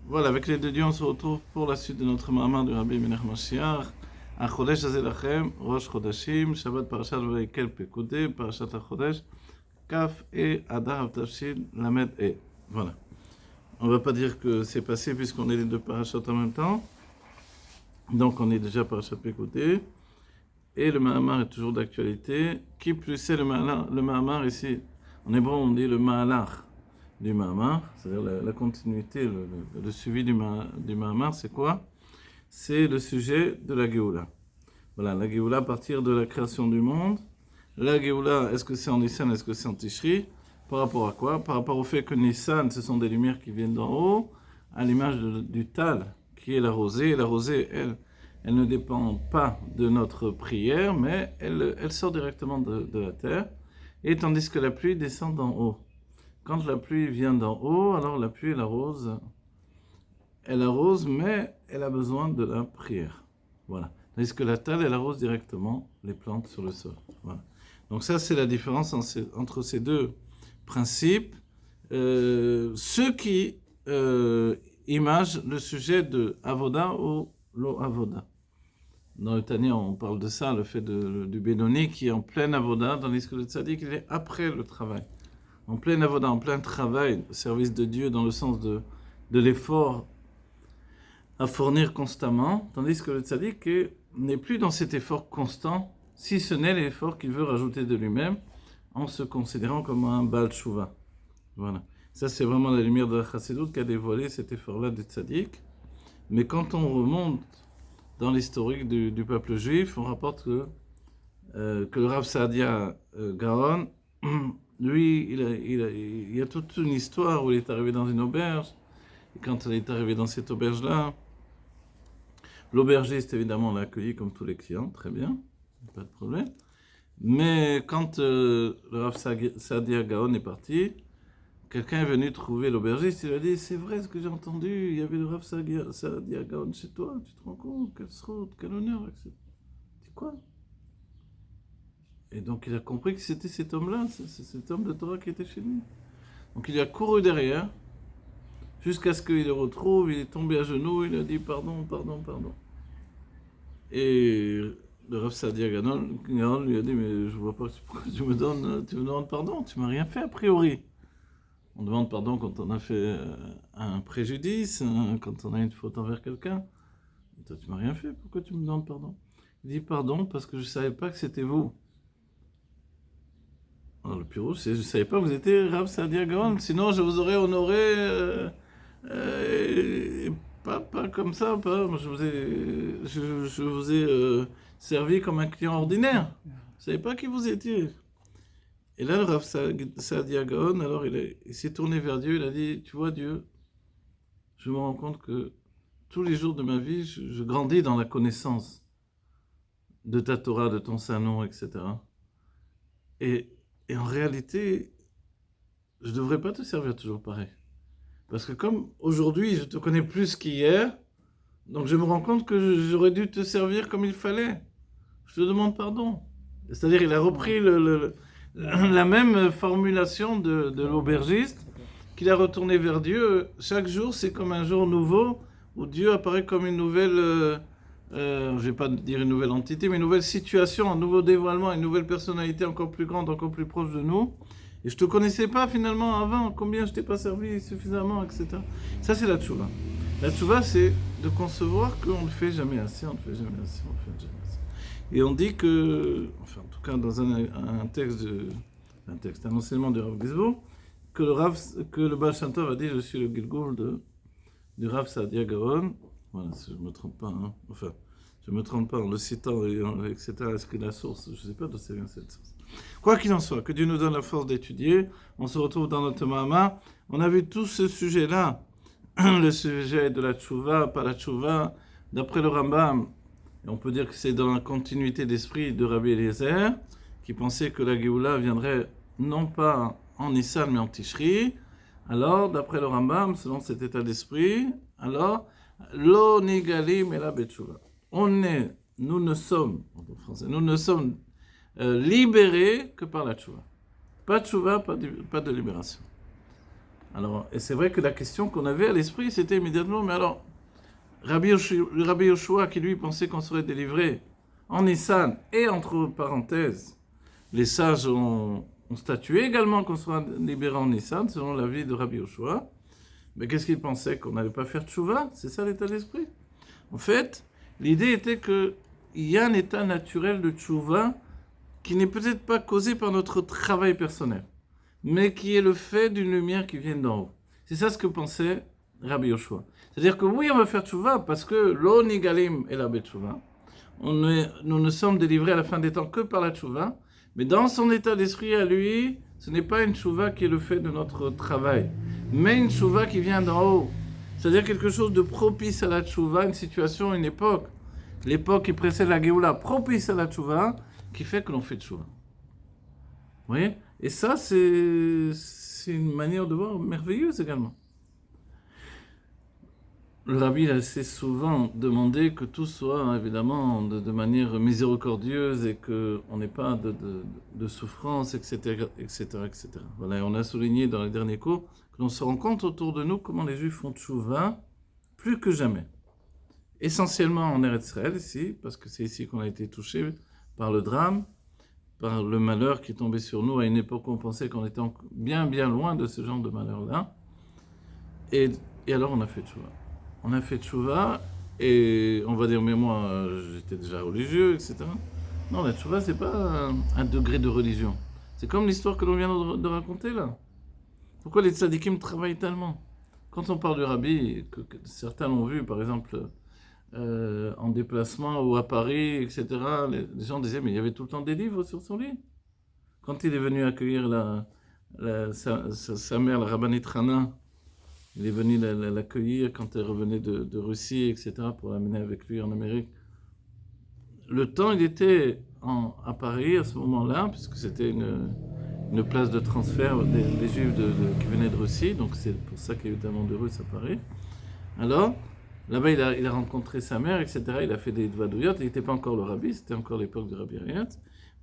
Voilà, avec les deux dieux, on se retrouve pour la suite de notre Ma'amar du Rabbi Menach Mashiach. Chodesh Hazeh Lachem, Rosh Chodashim, Shabbat Parashat Vayikel Pekudei, Parashat HaChodesh, Kaf et Adar Avtavshil Lamed et. Voilà. On ne va pas dire que c'est passé puisqu'on est les deux parachats en même temps. Donc on est déjà Parashat Pekudei. Et le Ma'amar est toujours d'actualité. Qui plus c'est le Ma'amar ici? En hébreu, on dit le Ma'alach du Ma'amar, c'est-à-dire la continuité, le suivi du Ma'amar, c'est quoi? C'est le sujet de la Géoula. Voilà, la Géoula à partir de la création du monde. La Géoula, est-ce que c'est en Nissan, est-ce que c'est en Tishri? Par rapport à quoi? Par rapport au fait que Nissan, ce sont des lumières qui viennent d'en haut, à l'image du Tal, qui est la rosée. Et la rosée, elle ne dépend pas de notre prière, mais elle sort directement de la terre. Et tandis que la pluie descend d'en haut. Quand la pluie vient d'en haut, alors la pluie, elle arrose, mais elle a besoin de la prière. Voilà. Tandis que la Tal, elle arrose directement les plantes sur le sol. Voilà. Donc ça, c'est la différence entre ces deux principes. Ceux qui imagent le sujet de Avoda ou Lo Avoda. Dans le Tanya, on parle de ça, le fait du Benoni qui est en pleine Avoda, tandis que le Tzadik, il est après le travail. En pleine avoda, en plein travail, service de Dieu dans le sens de l'effort à fournir constamment, tandis que le tzaddik n'est plus dans cet effort constant, si ce n'est l'effort qu'il veut rajouter de lui-même, en se considérant comme un Baal Tshuva. Voilà. Ça, c'est vraiment la lumière de la Chassidut qui a dévoilé cet effort-là du tzaddik. Mais quand on remonte dans l'historique du peuple juif, on rapporte que le Rav Saadia Gaon, lui, il y a toute une histoire où il est arrivé dans une auberge. Et quand il est arrivé dans cette auberge-là, l'aubergiste, évidemment, l'a accueilli comme tous les clients, très bien, pas de problème. Mais quand le Rav Saadia Gaon est parti, quelqu'un est venu trouver l'aubergiste, il lui a dit, c'est vrai ce que j'ai entendu, il y avait le Rav Saadia Gaon chez toi, tu te rends compte, quel srout, quel honneur. Il dit quoi? Et donc il a compris que c'était cet homme-là, cet homme de Torah qui était chez lui. Donc il a couru derrière, jusqu'à ce qu'il le retrouve, il est tombé à genoux, il a dit pardon, pardon, pardon. Et le Rav Saadia Gaon lui a dit, mais je vois pas pourquoi tu me demandes pardon, tu m'as rien fait a priori. On demande pardon quand on a fait un préjudice, quand on a une faute envers quelqu'un. Et toi tu m'as rien fait, pourquoi tu me demandes pardon? Il dit pardon parce que je savais pas que c'était vous. Alors, le Pirou, je ne savais pas que vous étiez Rav Saadia Gaon, sinon je vous aurais honoré, pas comme ça, je vous ai servi comme un client ordinaire. Je ne savais pas qui vous étiez. Et là, le Rav Saadia Gaon, alors il s'est tourné vers Dieu, il a dit, tu vois Dieu, je me rends compte que tous les jours de ma vie, je grandis dans la connaissance de ta Torah, de ton Saint-Nom, etc. Et en réalité, je ne devrais pas te servir toujours pareil. Parce que comme aujourd'hui, je te connais plus qu'hier, donc je me rends compte que j'aurais dû te servir comme il fallait. Je te demande pardon. C'est-à-dire, il a repris la même formulation de l'aubergiste, qu'il a retourné vers Dieu. Chaque jour, c'est comme un jour nouveau, où Dieu apparaît comme une nouvelle... je ne vais pas dire une nouvelle entité, mais une nouvelle situation, un nouveau dévoilement, une nouvelle personnalité encore plus grande, encore plus proche de nous. Et je ne te connaissais pas finalement avant, combien je t'ai pas servi suffisamment, etc. Ça, c'est la tchouva. La tchouva, c'est de concevoir qu'on ne fait jamais assez, on ne fait jamais assez, on ne fait jamais assez. Et on dit que, enfin en tout cas dans un enseignement du Rav Gizbo, que le Baal Shem Tov a dit, je suis le Gilgul du Rav Saadia Gaon. Voilà, si je ne me trompe pas, hein. Enfin, je ne me trompe pas en le citant, etc. Est-ce que la source, je ne sais pas d'où ça vient cette source. Quoi qu'il en soit, que Dieu nous donne la force d'étudier. On se retrouve dans notre Ma'amar. On a vu tout ce sujet-là, le sujet de la tchouva, pas la tchouva, d'après le Rambam. Et on peut dire que c'est dans la continuité d'esprit de Rabbi Eliezer, qui pensait que la Géoula viendrait non pas en Nissan, mais en Tishri. Alors, d'après le Rambam, selon cet état d'esprit, alors, Lo nigalim ela betchouva. Nous ne sommes libérés que par la tchouva. Pas de tchouva, pas de libération. Alors, et c'est vrai que la question qu'on avait à l'esprit, c'était immédiatement, mais alors, Rabbi Yoshua, qui lui pensait qu'on serait délivré en Nissan, et entre parenthèses, les sages ont statué également qu'on sera libéré en Nissan, selon l'avis de Rabbi Yoshua. Mais qu'est-ce qu'il pensait? Qu'on n'allait pas faire tchouva? C'est ça l'état d'esprit. En fait, l'idée était qu'il y a un état naturel de tchouva qui n'est peut-être pas causé par notre travail personnel, mais qui est le fait d'une lumière qui vient d'en haut. C'est ça ce que pensait Rabbi Yoshua. C'est-à-dire que oui, on va faire tchouva parce que lo nigalim et la betchouva. Nous ne sommes délivrés à la fin des temps que par la tchouva, mais dans son état d'esprit à lui, ce n'est pas une tchouva qui est le fait de notre travail, mais une tchouva qui vient d'en haut. C'est-à-dire quelque chose de propice à la tchouva, une situation, une époque. L'époque qui précède la Géoula, propice à la tchouva, qui fait que l'on fait tchouva. Vous voyez? Et ça, c'est une manière de voir merveilleuse également. Le rabbi a assez souvent demandé que tout soit évidemment de manière miséricordieuse et qu'on n'ait pas de souffrance, etc., etc., etc. Voilà, et on a souligné dans les derniers cours que l'on se rend compte autour de nous comment les Juifs font tchouva plus que jamais. Essentiellement en Eretz Israël ici, parce que c'est ici qu'on a été touché par le drame, par le malheur qui est tombé sur nous à une époque où on pensait qu'on était bien bien loin de ce genre de malheur-là. Et alors on a fait tchouva. On a fait tchouva et on va dire mais moi j'étais déjà religieux, etc. Non, la tchouva c'est pas un degré de religion. C'est comme l'histoire que l'on vient de raconter là. Pourquoi les tzadikim travaillent tellement? Quand on parle du rabbi, que certains l'ont vu par exemple en déplacement ou à Paris, etc., les gens disaient mais il y avait tout le temps des livres sur son lit. Quand il est venu accueillir sa mère, la rabbinite Rana, il est venu l'accueillir quand elle revenait de Russie, etc., pour l'amener avec lui en Amérique. Le temps, il était à Paris à ce moment-là, puisque c'était une place de transfert des Juifs qui venaient de Russie, donc c'est pour ça qu'il y a eu tellement de Russes à Paris. Alors, là-bas, il a rencontré sa mère, etc., il a fait des dvadouyot, il n'était pas encore le rabbi, c'était encore l'époque du rabbi Ariat,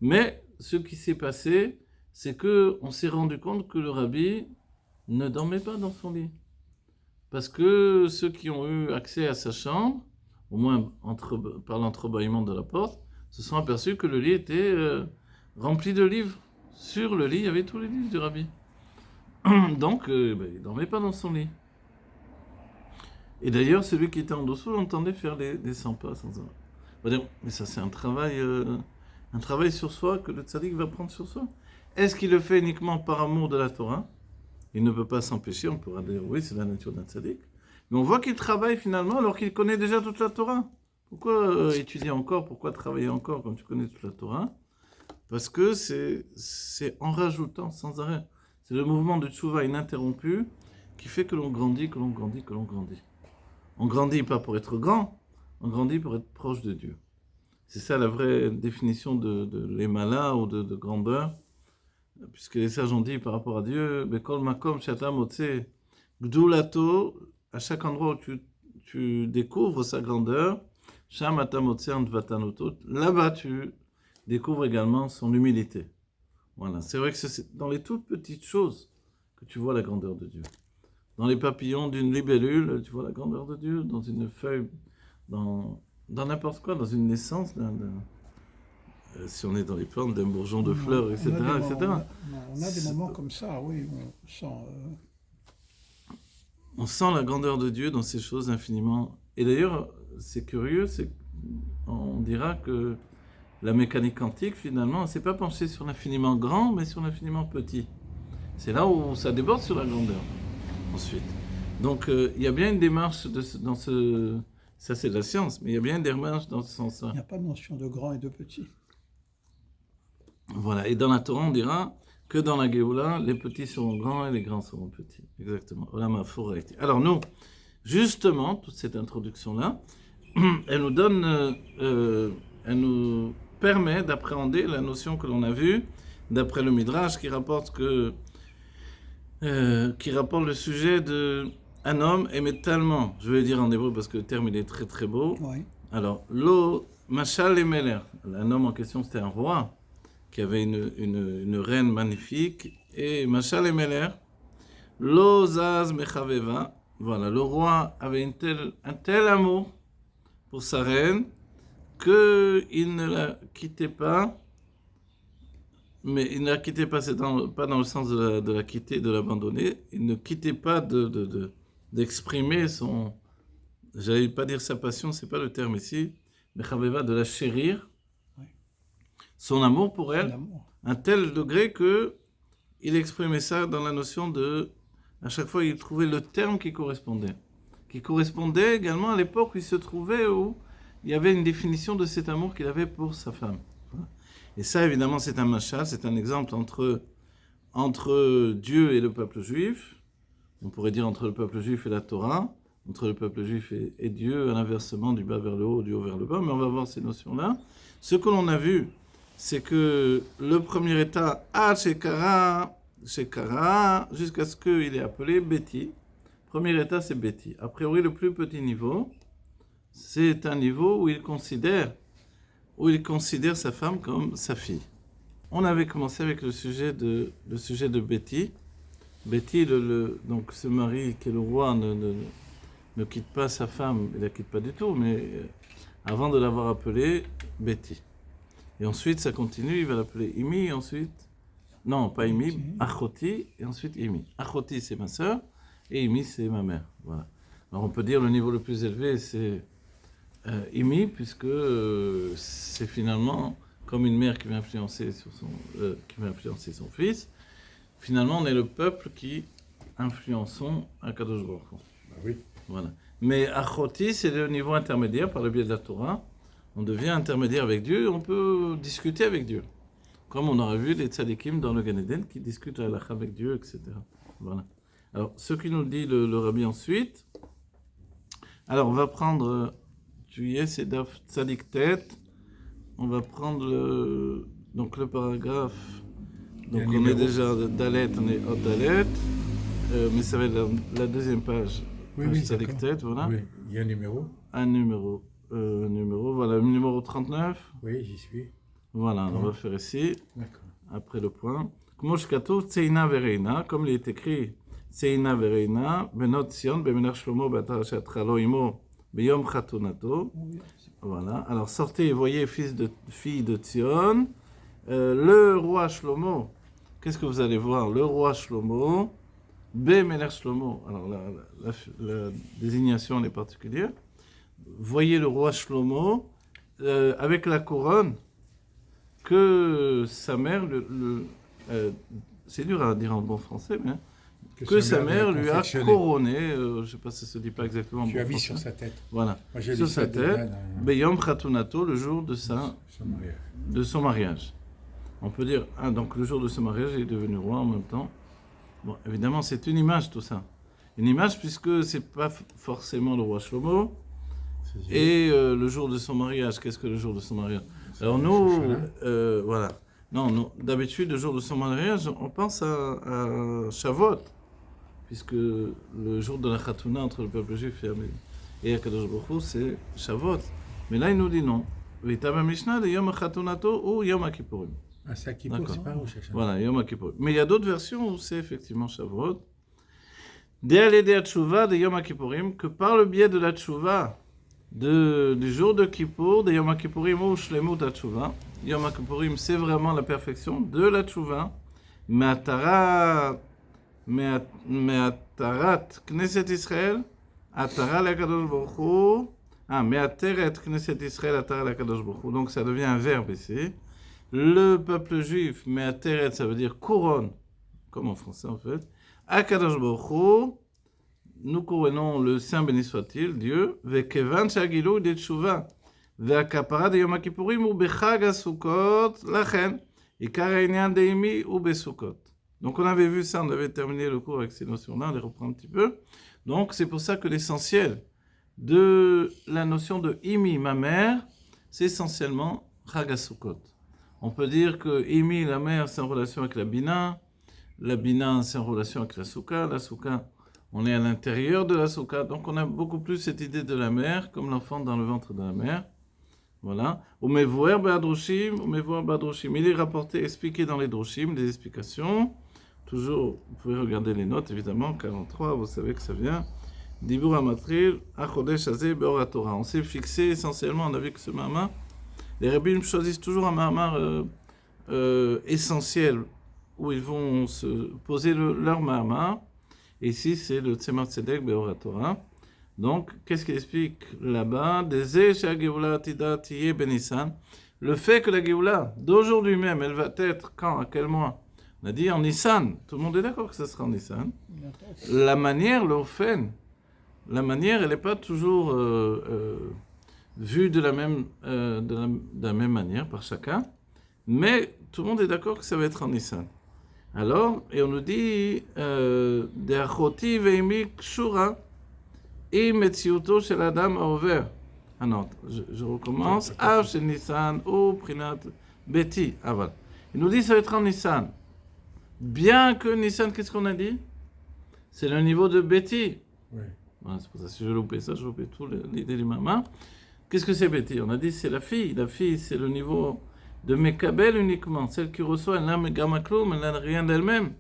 mais ce qui s'est passé, c'est qu'on s'est rendu compte que le rabbi ne dormait pas dans son lit. Parce que ceux qui ont eu accès à sa chambre, au moins par l'entrebâillement de la porte, se sont aperçus que le lit était rempli de livres. Sur le lit, il y avait tous les livres du rabbi. Donc, il ne dormait pas dans son lit. Et d'ailleurs, celui qui était en dessous l'entendait faire des 100 pas sans arrêt. On va dire, mais ça, c'est un travail sur soi que le tzaddik va prendre sur soi. Est-ce qu'il le fait uniquement par amour de la Torah? Il ne peut pas s'empêcher, on pourra dire oui, c'est la nature d'un tzaddik. Mais on voit qu'il travaille finalement alors qu'il connaît déjà toute la Torah. Pourquoi étudier encore? Pourquoi travailler encore quand tu connais toute la Torah? Parce que c'est en rajoutant sans arrêt. C'est le mouvement de tchouva ininterrompu qui fait que l'on grandit, que l'on grandit, que l'on grandit. On grandit pas pour être grand, on grandit pour être proche de Dieu. C'est ça la vraie définition de l'émala ou de grandeur. Puisque les sages ont dit par rapport à Dieu, Bekol makom shata motse gdulato, à chaque endroit où tu découvres sa grandeur, sham ata motse andvatanoto, là-bas tu découvres également son humilité. Voilà, c'est vrai que c'est dans les toutes petites choses que tu vois la grandeur de Dieu. Dans les papillons d'une libellule, tu vois la grandeur de Dieu. Dans une feuille, dans n'importe quoi, dans une naissance si on est dans les plantes d'un bourgeon de fleurs, etc. On a des moments comme ça, oui, on sent... On sent la grandeur de Dieu dans ces choses infiniment. Et d'ailleurs, c'est curieux, on dira que la mécanique quantique, finalement, ne s'est pas penchée sur l'infiniment grand, mais sur l'infiniment petit. C'est là où ça déborde sur la grandeur, ensuite. Donc, il y a bien une démarche dans ce... Ça, c'est de la science, mais il y a bien une démarche dans ce sens-là. Il n'y a pas de notion de grand et de petit. Voilà, et dans la Torah, on dira que dans la Géoula, les petits seront grands et les grands seront petits. Exactement. Alors nous, justement, toute cette introduction-là, elle nous donne, elle nous permet d'appréhender la notion que l'on a vue, d'après le Midrash, qui rapporte le sujet de un homme aimait tellement, je vais le dire en hébreu parce que le terme il est très très beau. Oui. Alors, lo machal et meler, un homme en question c'était un roi, qui avait une reine magnifique, et Machal et Meler, Lo zaz mechaveva. Voilà, le roi avait un tel amour pour sa reine qu'il ne la quittait pas, mais il ne la quittait pas, pas dans le sens de la quitter, de l'abandonner, il ne quittait pas d'exprimer son, j'allais pas dire sa passion, c'est pas le terme ici, mais Chaveva, de la chérir, Oui. son amour pour elle, L'amour. un tel degré que il exprimait ça dans la notion de, à chaque fois il trouvait le terme qui correspondait également à l'époque où il se trouvait, où il y avait une définition de cet amour qu'il avait pour sa femme. Et ça, évidemment, c'est un machal, c'est un exemple entre Dieu et le peuple juif. On pourrait dire entre le peuple juif et la Torah, entre le peuple juif et Dieu, à l'inversement du bas vers le haut, du haut vers le bas, mais on va voir ces notions-là. Ce que l'on a vu, c'est que le premier état, Shekara, jusqu'à ce qu'il est appelé Beti. Premier état, c'est Beti. A priori, le plus petit niveau, c'est un niveau où il considère sa femme comme sa fille. On avait commencé avec le sujet de Betty. Betty, donc ce mari qui est le roi, ne quitte pas sa femme, il ne la quitte pas du tout, mais avant de l'avoir appelée Betty. Et ensuite, ça continue, il va l'appeler Imi, ensuite... Non, pas Imi, Achoti, et ensuite Imi. Achoti, c'est ma sœur, et Imi, c'est ma mère. Voilà. Alors on peut dire le niveau le plus élevé, c'est Imi, puisque c'est finalement comme une mère qui va influencer son fils. Finalement, on est le peuple qui influençons Akadosh Baruch Hu. Oui. Voilà. Mais Achoti, c'est le niveau intermédiaire par le biais de la Torah. On devient intermédiaire avec Dieu, on peut discuter avec Dieu. Comme on aurait vu les tzadikim dans le Gan Eden qui discutent la halakha avec Dieu, etc. Voilà. Alors, ce qui nous dit le rabbi ensuite. Alors, on va prendre... Tu y es, c'est Daf Tzadik Tet. On va prendre le paragraphe. Donc on est déjà Dalet, on est au Dalet. Mais ça va être la deuxième page. Oui, Tzadik Tet, voilà. Oui, il y a un numéro. Un numéro, voilà, le numéro 39. Oui, j'y suis. Voilà, on va faire ici, D'accord. après le point. Comme il est écrit, Tseina Vereina, Benot Sion, Bemenach Shlomo, Batarachat Chalo Imo, Beyom Chatunato. Voilà, alors sortez et voyez, fille de Tzion, le roi Shlomo. Qu'est-ce que vous allez voir? Le roi Shlomo, Bemenach Shlomo. Alors la désignation est particulière. Voyez le roi Shlomo avec la couronne que sa mère, c'est dur à dire en bon français, mais que sa mère lui a couronné, je ne sais pas si ça se dit pas exactement en bon français. Tu as mis sur sa tête. Voilà, Moi, sur sa tête, Beyom Chatunato, le jour de son mariage. On peut dire, donc le jour de son mariage, il est devenu roi en même temps. Bon, évidemment, c'est une image tout ça. Une image puisque c'est pas forcément le roi Shlomo. Et le jour de son mariage, qu'est-ce que le jour de son mariage? Alors nous, voilà. Non, d'habitude, le jour de son mariage, on pense à Shavuot, puisque le jour de la Khatouna entre le peuple juif et Akadosh Baruch Hu, c'est Shavuot. Mais là, il nous dit non. V'itama Mishnah de Yom HaChatunato ou Yom HaKippurim. Ah, c'est Kippour, c'est pas Rosh Hashanah. Voilà, Yom HaKippurim. Mais il y a d'autres versions où c'est effectivement Shavuot. De'alei Tshuva de Yom HaKippurim, que par le biais de la Tshuva, du jour de Kippour, de Yom HaKippurim ou Shlemut HaTshuva. Yom HaKippurim, c'est vraiment la perfection de la Tshuva. Me'atarat Knesset Israël, Atara l'Akadosh Baruch Hu. Me'ateret Knesset Israël, Atara l'Akadosh Baruch Hu. Donc ça devient un verbe ici. Le peuple juif, Me'ateret, ça veut dire couronne, comme en français en fait. Akadosh Baruch Hu. Nous couronnons le Saint béni soit-il, Dieu, Vekevan Shagilou de Tshuva, Ve'akapara de Yom HaKippurim ou Bechag HaSukkot, Lachen, Ikar Ha'inyan de Imi ou Besukot. Donc on avait vu ça, on avait terminé le cours avec ces notions-là, on les reprend un petit peu. Donc c'est pour ça que l'essentiel de la notion de Imi, ma mère, c'est essentiellement Chag HaSukkot. On peut dire que Imi, la mère, c'est en relation avec la Bina c'est en relation avec la Souka, on est à l'intérieur de la Souka, donc on a beaucoup plus cette idée de la mère, comme l'enfant dans le ventre de la mère. Voilà. Il est rapporté, expliqué dans les Droshim, des explications. toujours, vous pouvez regarder les notes, évidemment, 43, vous savez que ça vient. Dibur Amatril, Achodesh Hazeh Be'or Torah. On s'est fixé essentiellement, on a vu que ce Mahama, les rabbins choisissent toujours un Mahama essentiel, où ils vont se poser leur Mahama. Et ici, c'est le Tzemar Tzedek Be'or Torah. Donc, qu'est-ce qu'il explique là-bas? Le fait que la Géoula, d'aujourd'hui même, elle va être quand? À quel mois? On a dit en Nissan. Tout le monde est d'accord que ce sera en Nissan. La manière, l'ofen, la manière, elle n'est pas toujours vue de la même manière par chacun. Mais tout le monde est d'accord que ça va être en Nissan. Alors, et on nous dit De'achoti ve'imi kshura im metziuto shel adam ha'over. Ah non, je recommence. Av shel Nissan ou prinat beti. Ah voilà. Il nous dit ça va être en Nissan. Bien que Nissan, qu'est-ce qu'on a dit? C'est le niveau de beti. Oui. Voilà, c'est pour ça, si je loupais ça, je loupais tout l'idée du maman. Qu'est-ce que c'est beti? On a dit c'est la fille. La fille, c'est le niveau de Mekabel uniquement. Celle qui reçoit, elle n'a Megamakloum, elle n'a rien d'elle-même.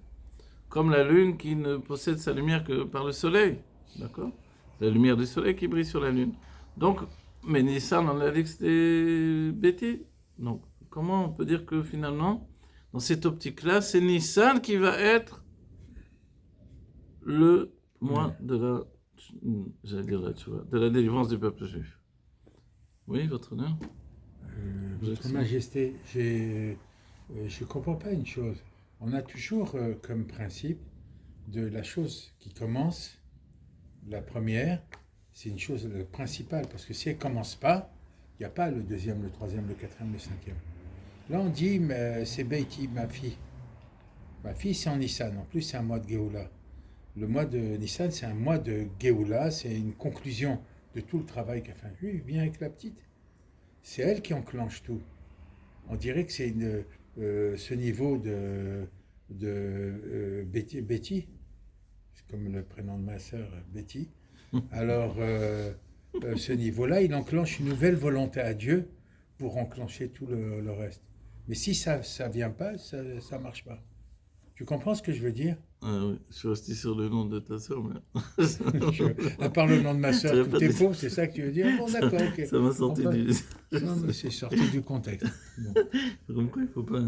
Comme la lune qui ne possède sa lumière que par le soleil. D'accord? La lumière du soleil qui brille sur la lune. Donc, mais Nissan, on a dit que c'était bêtis. Donc, comment on peut dire que finalement, dans cette optique-là, c'est Nissan qui va être le mois de la, j'allais dire là, tu vois, de la délivrance du peuple juif. Oui, votre honneur? Votre Majesté, je ne comprends pas une chose. On a toujours comme principe de la chose qui commence, la première, c'est une chose principale, parce que si elle ne commence pas, il n'y a pas le deuxième, le troisième, le quatrième, le cinquième. Là, on dit, c'est Beiti, ma fille. Ma fille, c'est en Nissan. En plus, c'est un mois de Géoula. Le mois de Nissan, c'est un mois de Géoula. C'est une conclusion de tout le travail qu'a fait un juif. Viens avec la petite. C'est elle qui enclenche tout. On dirait que c'est ce niveau de Betty. C'est comme le prénom de ma sœur, Betty. Alors, ce niveau-là, il enclenche une nouvelle volonté à Dieu pour enclencher tout le reste. Mais si ça ne vient pas, ça ne marche pas. Tu comprends ce que je veux dire? Oui, je suis resté sur le nom de ta sœur, mais... À part le nom de ma sœur, tout est faux, c'est ça que tu veux dire? Bon, d'accord, ok. Ça m'a sorti du... Non, mais c'est sorti du contexte. Bon. Comme quoi, il ne faut pas...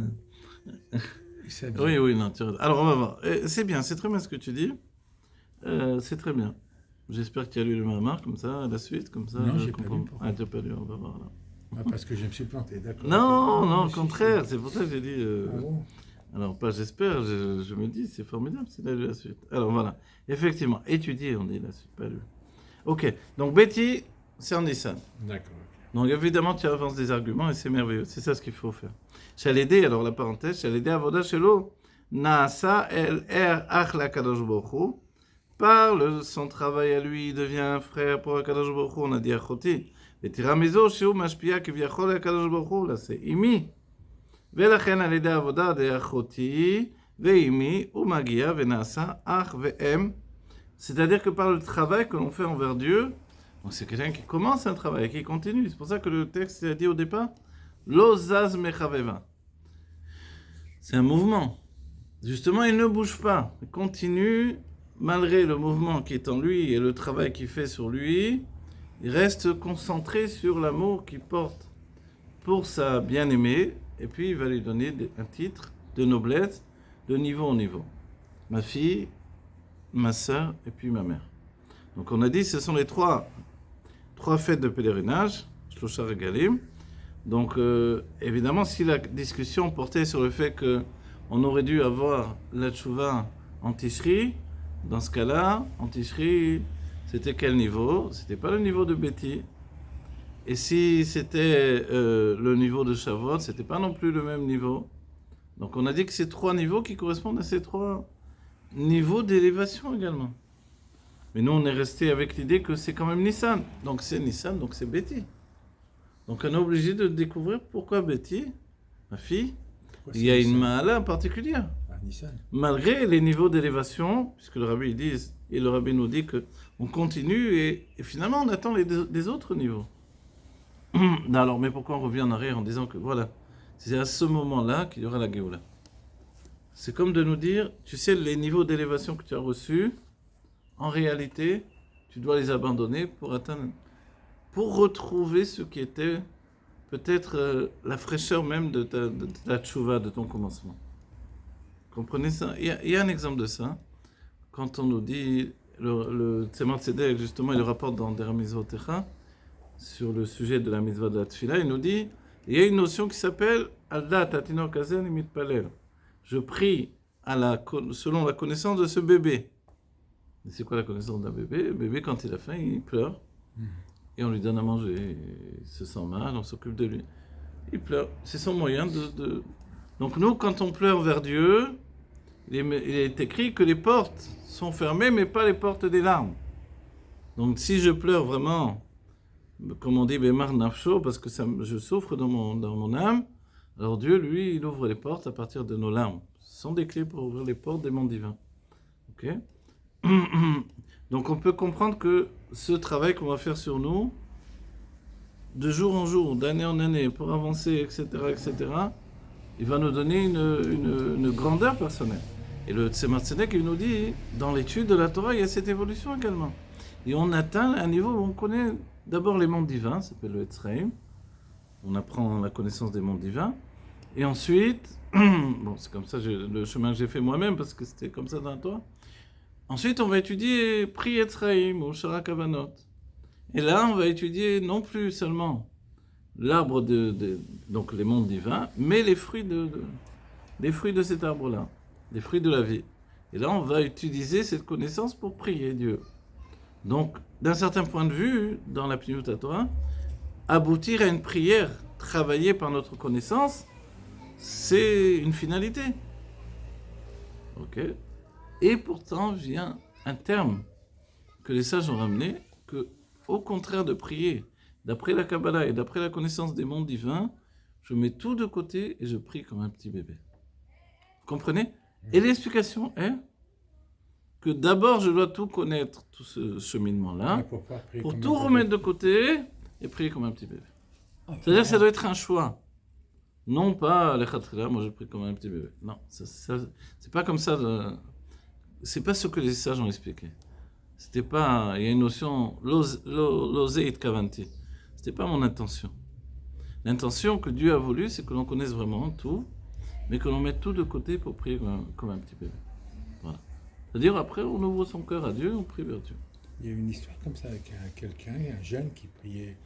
Oui, oui, non, alors on va voir. C'est bien, c'est très bien ce que tu dis. C'est très bien. J'espère que tu as lu le Mahamar, comme ça, à la suite, comme ça. Non, j'ai pas lu. Ah, tu n'as pas lu, on va voir là. Ah, parce que je me suis planté, d'accord. Non, au contraire, c'est pour ça que j'ai dit... Ah bon? Alors, pas j'espère, je me dis, c'est formidable s'il a lu la suite. Alors voilà, effectivement, étudier, on dit la suite, pas lu. Ok, donc Betty, c'est en Nissan. D'accord. Donc évidemment, tu avances des arguments et c'est merveilleux, c'est ça ce qu'il faut faire. Shalédé, alors la parenthèse, Shalédé Avoda Shelo, Naasa El Ach la Kadosh Baruch Hu, par son travail à lui, il devient un frère pour Kadosh Baruch Hu, on a dit Achoti. Et Tiramizo, Sheu Mashpia, Kivyachol Kadosh Baruch Hu, là c'est Imi. ולכן על ידי העבודה דאחותי ואימי הוא מגיע ונעשה אח ואם. C'est-à-dire que par le travail que l'on fait envers Dieu, donc c'est quelqu'un qui commence un travail et qui continue. C'est pour ça que le texte a dit au départ, Lo zaz mechaveva. C'est un mouvement. Justement, il ne bouge pas. Il continue, malgré le mouvement qui est en lui et le travail qu'il fait sur lui, il reste concentré sur l'amour qu'il porte pour sa bien-aimée. Et puis, il va lui donner un titre de noblesse, de niveau en niveau. Ma fille, ma sœur et puis ma mère. Donc, on a dit, ce sont les trois fêtes de pèlerinage, Shlosha Regalim. Donc, évidemment, si la discussion portait sur le fait qu'on aurait dû avoir la tchouva en Tishri, dans ce cas-là, en Tishri, c'était quel niveau? C'était pas le niveau de Betty. Et si c'était le niveau de Shavuot, ce n'était pas non plus le même niveau. Donc on a dit que c'est trois niveaux qui correspondent à ces trois niveaux d'élévation également. Mais nous, on est resté avec l'idée que c'est quand même Nissan. Donc c'est Nissan, donc c'est Betty. Donc on est obligé de découvrir pourquoi Betty, ma fille, il y a une mahala particulière. Nissan. Malgré les niveaux d'élévation, puisque le rabbi dit, et le rabbi nous dit qu'on continue et finalement on attend les autres niveaux. Alors, mais pourquoi on revient en arrière en disant que voilà, c'est à ce moment-là qu'il y aura la Géoula? c'est comme de nous dire, tu sais, les niveaux d'élévation que tu as reçus, en réalité, tu dois les abandonner pour retrouver ce qui était peut-être la fraîcheur même de ta tchouva, de ton commencement. Comprenez ça? Il y a un exemple de ça. Quand on nous dit, le Tzemar Tzedek, justement, il le rapporte dans Der Mitzvotecha, sur le sujet de la mitzvah de la tefila, il nous dit, il y a une notion qui s'appelle Alda Tatinor Kazen Mitpalel. Je prie selon la connaissance de ce bébé. Et c'est quoi la connaissance d'un bébé? Le bébé, quand il a faim, il pleure. Et on lui donne à manger. Il se sent mal, on s'occupe de lui. Il pleure. C'est son moyen de... Donc nous, quand on pleure vers Dieu, il est écrit que les portes sont fermées, mais pas les portes des larmes. Donc si je pleure vraiment, comme on dit, Bemar Nafsho, parce que je souffre dans mon âme, alors Dieu, lui, il ouvre les portes à partir de nos larmes. Ce sont des clés pour ouvrir les portes des mondes divins. Ok? Donc on peut comprendre que ce travail qu'on va faire sur nous, de jour en jour, d'année en année, pour avancer, etc., il va nous donner une grandeur personnelle. Et le Tzemar Tzedek, il nous dit, dans l'étude de la Torah, il y a cette évolution également. Et on atteint un niveau où on connaît d'abord les mondes divins, ça s'appelle le Etzraïm. On apprend la connaissance des mondes divins. Et ensuite, bon, c'est comme ça le chemin que j'ai fait moi-même, parce que c'était comme ça dans la Torah. Ensuite, on va étudier Pri Etzraïm ou Shara Kavanot. Et là, on va étudier non plus seulement l'arbre donc les mondes divins, mais les fruits de cet arbre-là, les fruits de la vie. Et là, on va utiliser cette connaissance pour prier Dieu. Donc, d'un certain point de vue, dans la Pnimut Torah, aboutir à une prière travaillée par notre connaissance, c'est une finalité. Ok? Et pourtant vient un terme que les sages ont ramené, que au contraire de prier, d'après la Kabbalah et d'après la connaissance des mondes divins, je mets tout de côté et je prie comme un petit bébé. Vous comprenez? Et l'explication est que d'abord je dois tout connaître, tout ce cheminement-là, pour tout remettre de côté et prier comme un petit bébé. C'est-à-dire que ça doit être un choix. Non pas les khatkhila, moi je prie comme un petit bébé. Non, c'est pas comme ça. C'est pas ce que les sages ont expliqué. C'était pas. Il y a une notion l'oseit kavanti. C'était pas mon intention. L'intention que Dieu a voulu, c'est que l'on connaisse vraiment tout, mais que l'on mette tout de côté pour prier comme un petit bébé. Voilà. C'est-à-dire après, on ouvre son cœur à Dieu, on prie vers Dieu. Il y a une histoire comme ça avec quelqu'un, un jeune qui priait,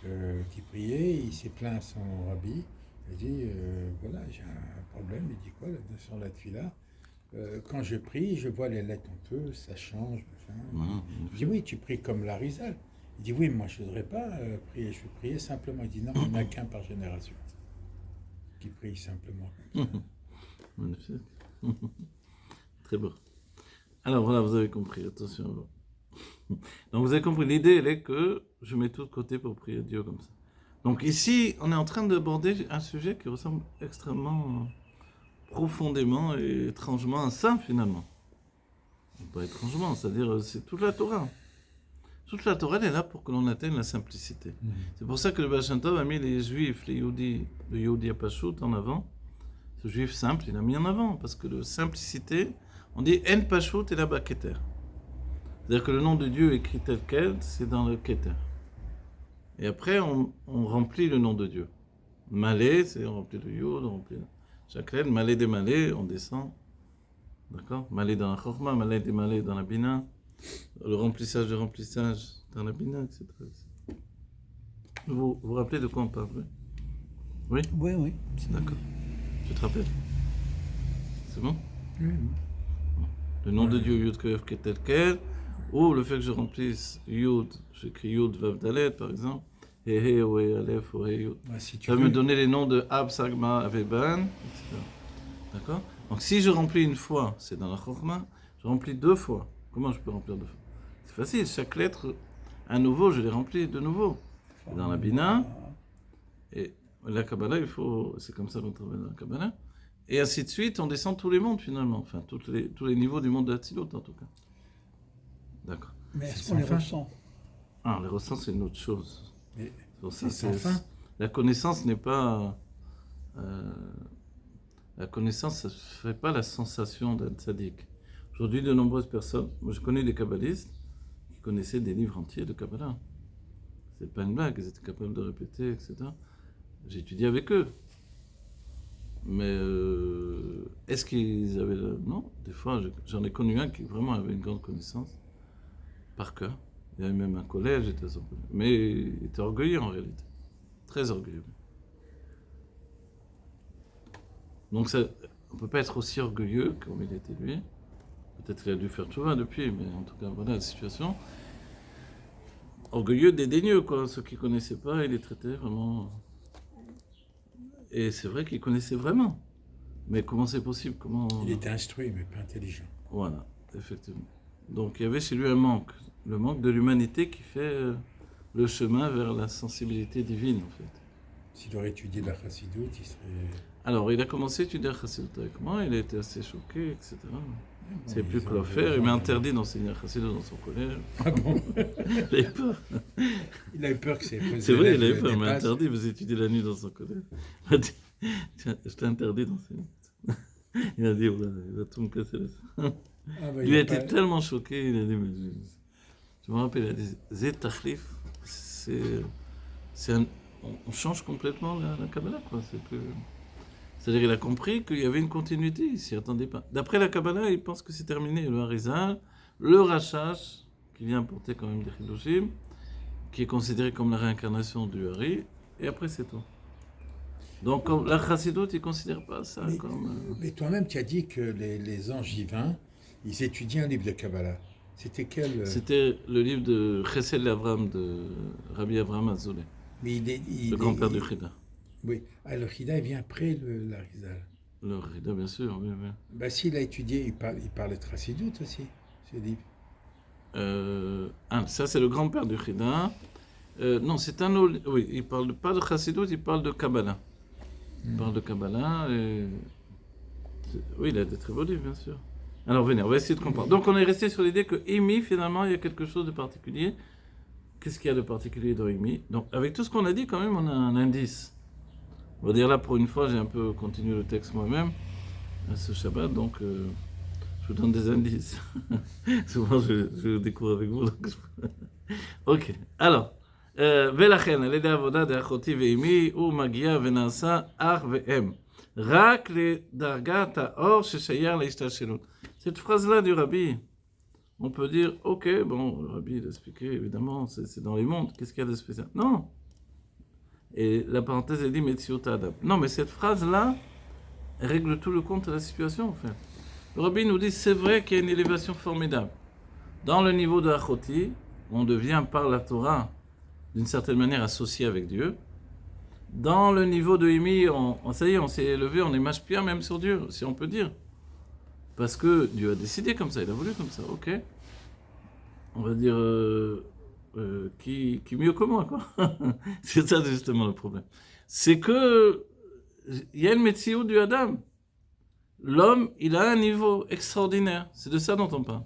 il s'est plaint à son rabbi, il dit voilà, j'ai un problème, il dit quoi sur la tefila, quand je prie, je vois les lettres un peu, ça change, machin. Il dit oui, tu pries comme l'Arizal. Il dit oui, moi je ne voudrais pas prier, je vais prier simplement. Il dit non, il n'y en a qu'un par génération qui prie simplement comme ça. Magnifique. Très beau. Alors voilà, vous avez compris, attention. Donc vous avez compris, l'idée elle est que je mets tout de côté pour prier Dieu comme ça. Donc ici, on est en train d'aborder un sujet qui ressemble extrêmement, profondément et étrangement à ça finalement. Pas étrangement, c'est-à-dire c'est toute la Torah. Toute la Torah elle est là pour que l'on atteigne la simplicité. C'est pour ça que le Baal Shem Tov a mis les Juifs, les Yehudi, le Yehudi Apashut en avant. Ce Juif simple, il a mis en avant parce que la simplicité, on dit En Pashut et la Keter. C'est-à-dire que le nom de Dieu écrit tel quel, c'est dans le Keter. Et après, on remplit le nom de Dieu. Malé, c'est on remplit le Yod, on remplit chaque lettre. Malé des Malé, on descend. D'accord? Malé dans la Chorma, Malé des Malé dans la Bina. Le remplissage dans la Bina, etc. Vous vous rappelez de quoi on parle? Oui? Oui. D'accord. Tu te rappelles? C'est bon? Oui. Le nom de Dieu, Yud Koyev, qui est tel quel, ou le fait que je remplisse Yud, j'écris Yud Vav Dalet par exemple, He ou He Aleph ou He Yud. Si ça va me donner les noms de Ab, Sagma, Aveban, etc. D'accord? Donc si je remplis une fois, c'est dans la Chokma, je remplis deux fois. Comment je peux remplir deux fois? C'est facile, chaque lettre, à nouveau, je les remplis de nouveau. C'est dans la Bina, et la Kabbalah, c'est comme ça qu'on travaille dans la Kabbalah. Et ainsi de suite, on descend tous les mondes finalement, enfin tous les niveaux du monde de Hatzilut en tout cas. D'accord. Mais est-ce qu'on les ressent? Ah, les ressent, c'est une autre chose. Mais ça, la connaissance n'est pas... La connaissance, ça ne fait pas la sensation d'un tzaddik. Aujourd'hui, de nombreuses personnes, moi je connais des kabbalistes qui connaissaient des livres entiers de Kabbalah. C'est pas une blague, ils étaient capables de répéter, etc. J'ai étudié avec eux. Mais est-ce qu'ils avaient... Non, des fois, j'en ai connu un qui vraiment avait une grande connaissance, par cœur. Il y avait même un collège, mais il était orgueilleux en réalité. Très orgueilleux. Donc ça, on ne peut pas être aussi orgueilleux comme il était lui. Peut-être qu'il a dû faire tout va depuis, mais en tout cas, voilà la situation. Orgueilleux, dédaigneux, quoi. Ceux qui ne connaissaient pas, il les traitait vraiment... Et c'est vrai qu'il connaissait vraiment. Mais comment c'est possible? Il était instruit, mais pas intelligent. Voilà, effectivement. Donc il y avait chez lui un manque. Le manque de l'humanité qui fait le chemin vers la sensibilité divine, en fait. S'il aurait étudié la chassidoute, il serait... Alors, il a commencé à étudier la chassidoute avec moi, il a été assez choqué, etc. Il ne savait plus ils quoi ont faire, il raison, m'a interdit d'enseigner la chassidoute dans son collège. Ah bon? Il avait peur. Il a eu peur que ses C'est vrai, il avait élèves peur, il m'a dépassent. interdit, vous étudiez la nuit dans son collège. Il m'a dit, tiens, je t'ai interdit d'enseigner. Il a dit, voilà, il va tout me casser là. Ah bah, Lui il a a été pas- tellement choqué, il a dit, mais je me rappelle, il a dit, Zé Tachlif, on change complètement la Kabbalah, quoi. C'est-à-dire qu'il a compris qu'il y avait une continuité, il s'y attendait pas. D'après la Kabbalah, il pense que c'est terminé, le Harizal, le Rachash, qui vient apporter quand même des Chidushim, qui est considéré comme la réincarnation du Hari, et après c'est tout. Donc la Chassidoute, il ne considère pas ça comme... Mais toi-même, tu as dit que les angivins, ils étudiaient un livre de Kabbalah. C'était quel... C'était le livre de Chesed Avram de Rabbi Avraham Azoulay, Mais le grand-père du Chida. Oui, ah, le Chida, il vient après l'Arizal. Le Chida, bien sûr, oui, oui. Bah, s'il a étudié, il parlait de chassidoute aussi, ce livre. Ça, c'est le grand-père du Chida. Non, c'est un autre... Oui, il ne parle pas de Chassidoute, il parle de Kabbalah. Il parle de Kabbalah et... Oui, il a des très beaux livres, bien sûr. Alors, venez, on va essayer de comprendre. Donc, on est resté sur l'idée que Imi, finalement, il y a quelque chose de particulier. Qu'est-ce qu'il y a de particulier dans Imi? Donc, avec tout ce qu'on a dit, quand même, on a un indice. On va dire là, pour une fois, j'ai un peu continué le texte moi-même, à ce Shabbat, donc je vous donne des indices. Souvent, je découvre avec vous. Ok, alors, ולכן, על ידי עבודה דאחותי ואימי, הוא מגיע ונעשה אח ואם. רק לדרגת האור ששייך להשתלשלות. Cette phrase-là du Rabbi, on peut dire, ok, bon, le Rabbi l'a expliqué, évidemment, c'est dans les mondes, qu'est-ce qu'il y a de spécial? Non. Et la parenthèse, elle dit Metziut Adam. Non, mais cette phrase-là règle tout le compte de la situation, en fait. Le Rabbi nous dit, c'est vrai qu'il y a une élévation formidable. Dans le niveau de Achoti, on devient par la Torah, d'une certaine manière, associé avec Dieu. Dans le niveau de Imi, ça y est, on s'est élevé, on est mashpia même sur Dieu, si on peut dire. Parce que Dieu a décidé comme ça, il a voulu comme ça, ok. On va dire, qui mieux que moi, quoi. C'est ça justement le problème. C'est que il y a une métio du Adam. L'homme, il a un niveau extraordinaire. C'est de ça dont on parle.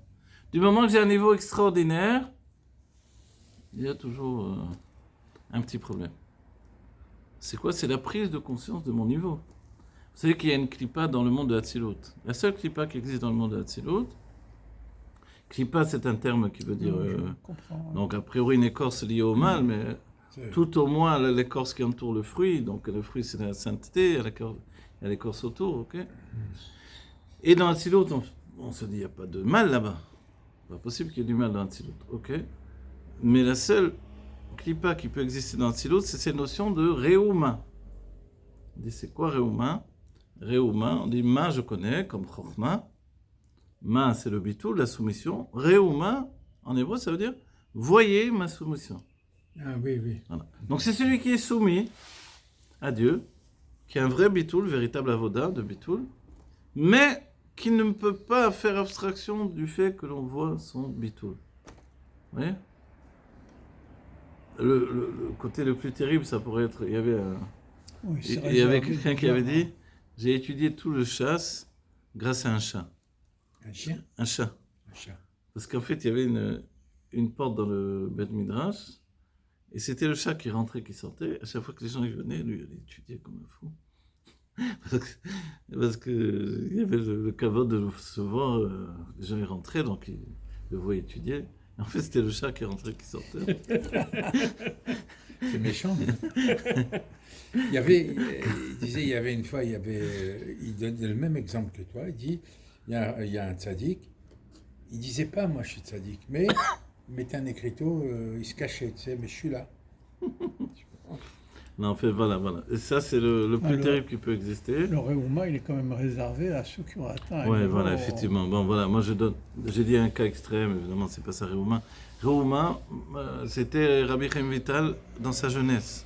Du moment que j'ai un niveau extraordinaire, il y a toujours un petit problème. C'est quoi? C'est la prise de conscience de mon niveau. Vous savez qu'il y a une clipa dans le monde de Hatzilut. La seule clipa qui existe dans le monde de Hatzilut, clipa, c'est un terme qui veut dire... donc, a priori, une écorce liée au mal, mais tout au moins l'écorce qui entoure le fruit. Donc, le fruit, c'est la sainteté, il y a l'écorce autour, ok? Et dans Hatzilut, on se dit, il n'y a pas de mal là-bas. C'est pas possible qu'il y ait du mal dans Hatzilut, ok? Mais la seule clipa qui peut exister dans Hatzilut, c'est cette notion de Reuma. On dit, c'est quoi Reuma? Reuma, on dit, Ma, je connais, comme Chochma. Ma, c'est le bitul, la soumission. Reuma, en hébreu, ça veut dire voyez ma soumission. Ah oui, oui. Voilà. Donc c'est celui qui est soumis à Dieu, qui a un vrai bitul, véritable avoda de bitul, mais qui ne peut pas faire abstraction du fait que l'on voit son bitul. Vous voyez? Le côté le plus terrible, ça pourrait être, il y avait quelqu'un qui avait dit, j'ai étudié tout le chasse grâce à un chat. Un chien? Un chat. Un chat. Parce qu'en fait, il y avait une porte dans le Beth Midrash, et c'était le chat qui rentrait, qui sortait. À chaque fois que les gens y venaient, lui, il allait étudier comme un fou. Parce que il y avait le kavod de se voir, les gens y rentraient, donc ils le voyaient étudier. En fait, c'était le chat qui rentrait, qui sortait. C'est méchant. Il y avait, il disait, il y avait une fois, il donnait le même exemple que toi. Il dit, il y a un tzaddik. Il disait pas, moi je suis tzaddik, mais il mettait un écriteau, il se cachait, tu sais, mais je suis là. Non, en fait, voilà. Et ça, c'est le plus Alors, terrible qui peut exister. le Réouma, il est quand même réservé à ceux qui ont atteint un Ouais, niveau- voilà, effectivement. Bon, voilà, moi j'ai dit un cas extrême, évidemment, c'est pas ça, Réouma. Réouma, c'était Rabbi Chaim Vital dans sa jeunesse.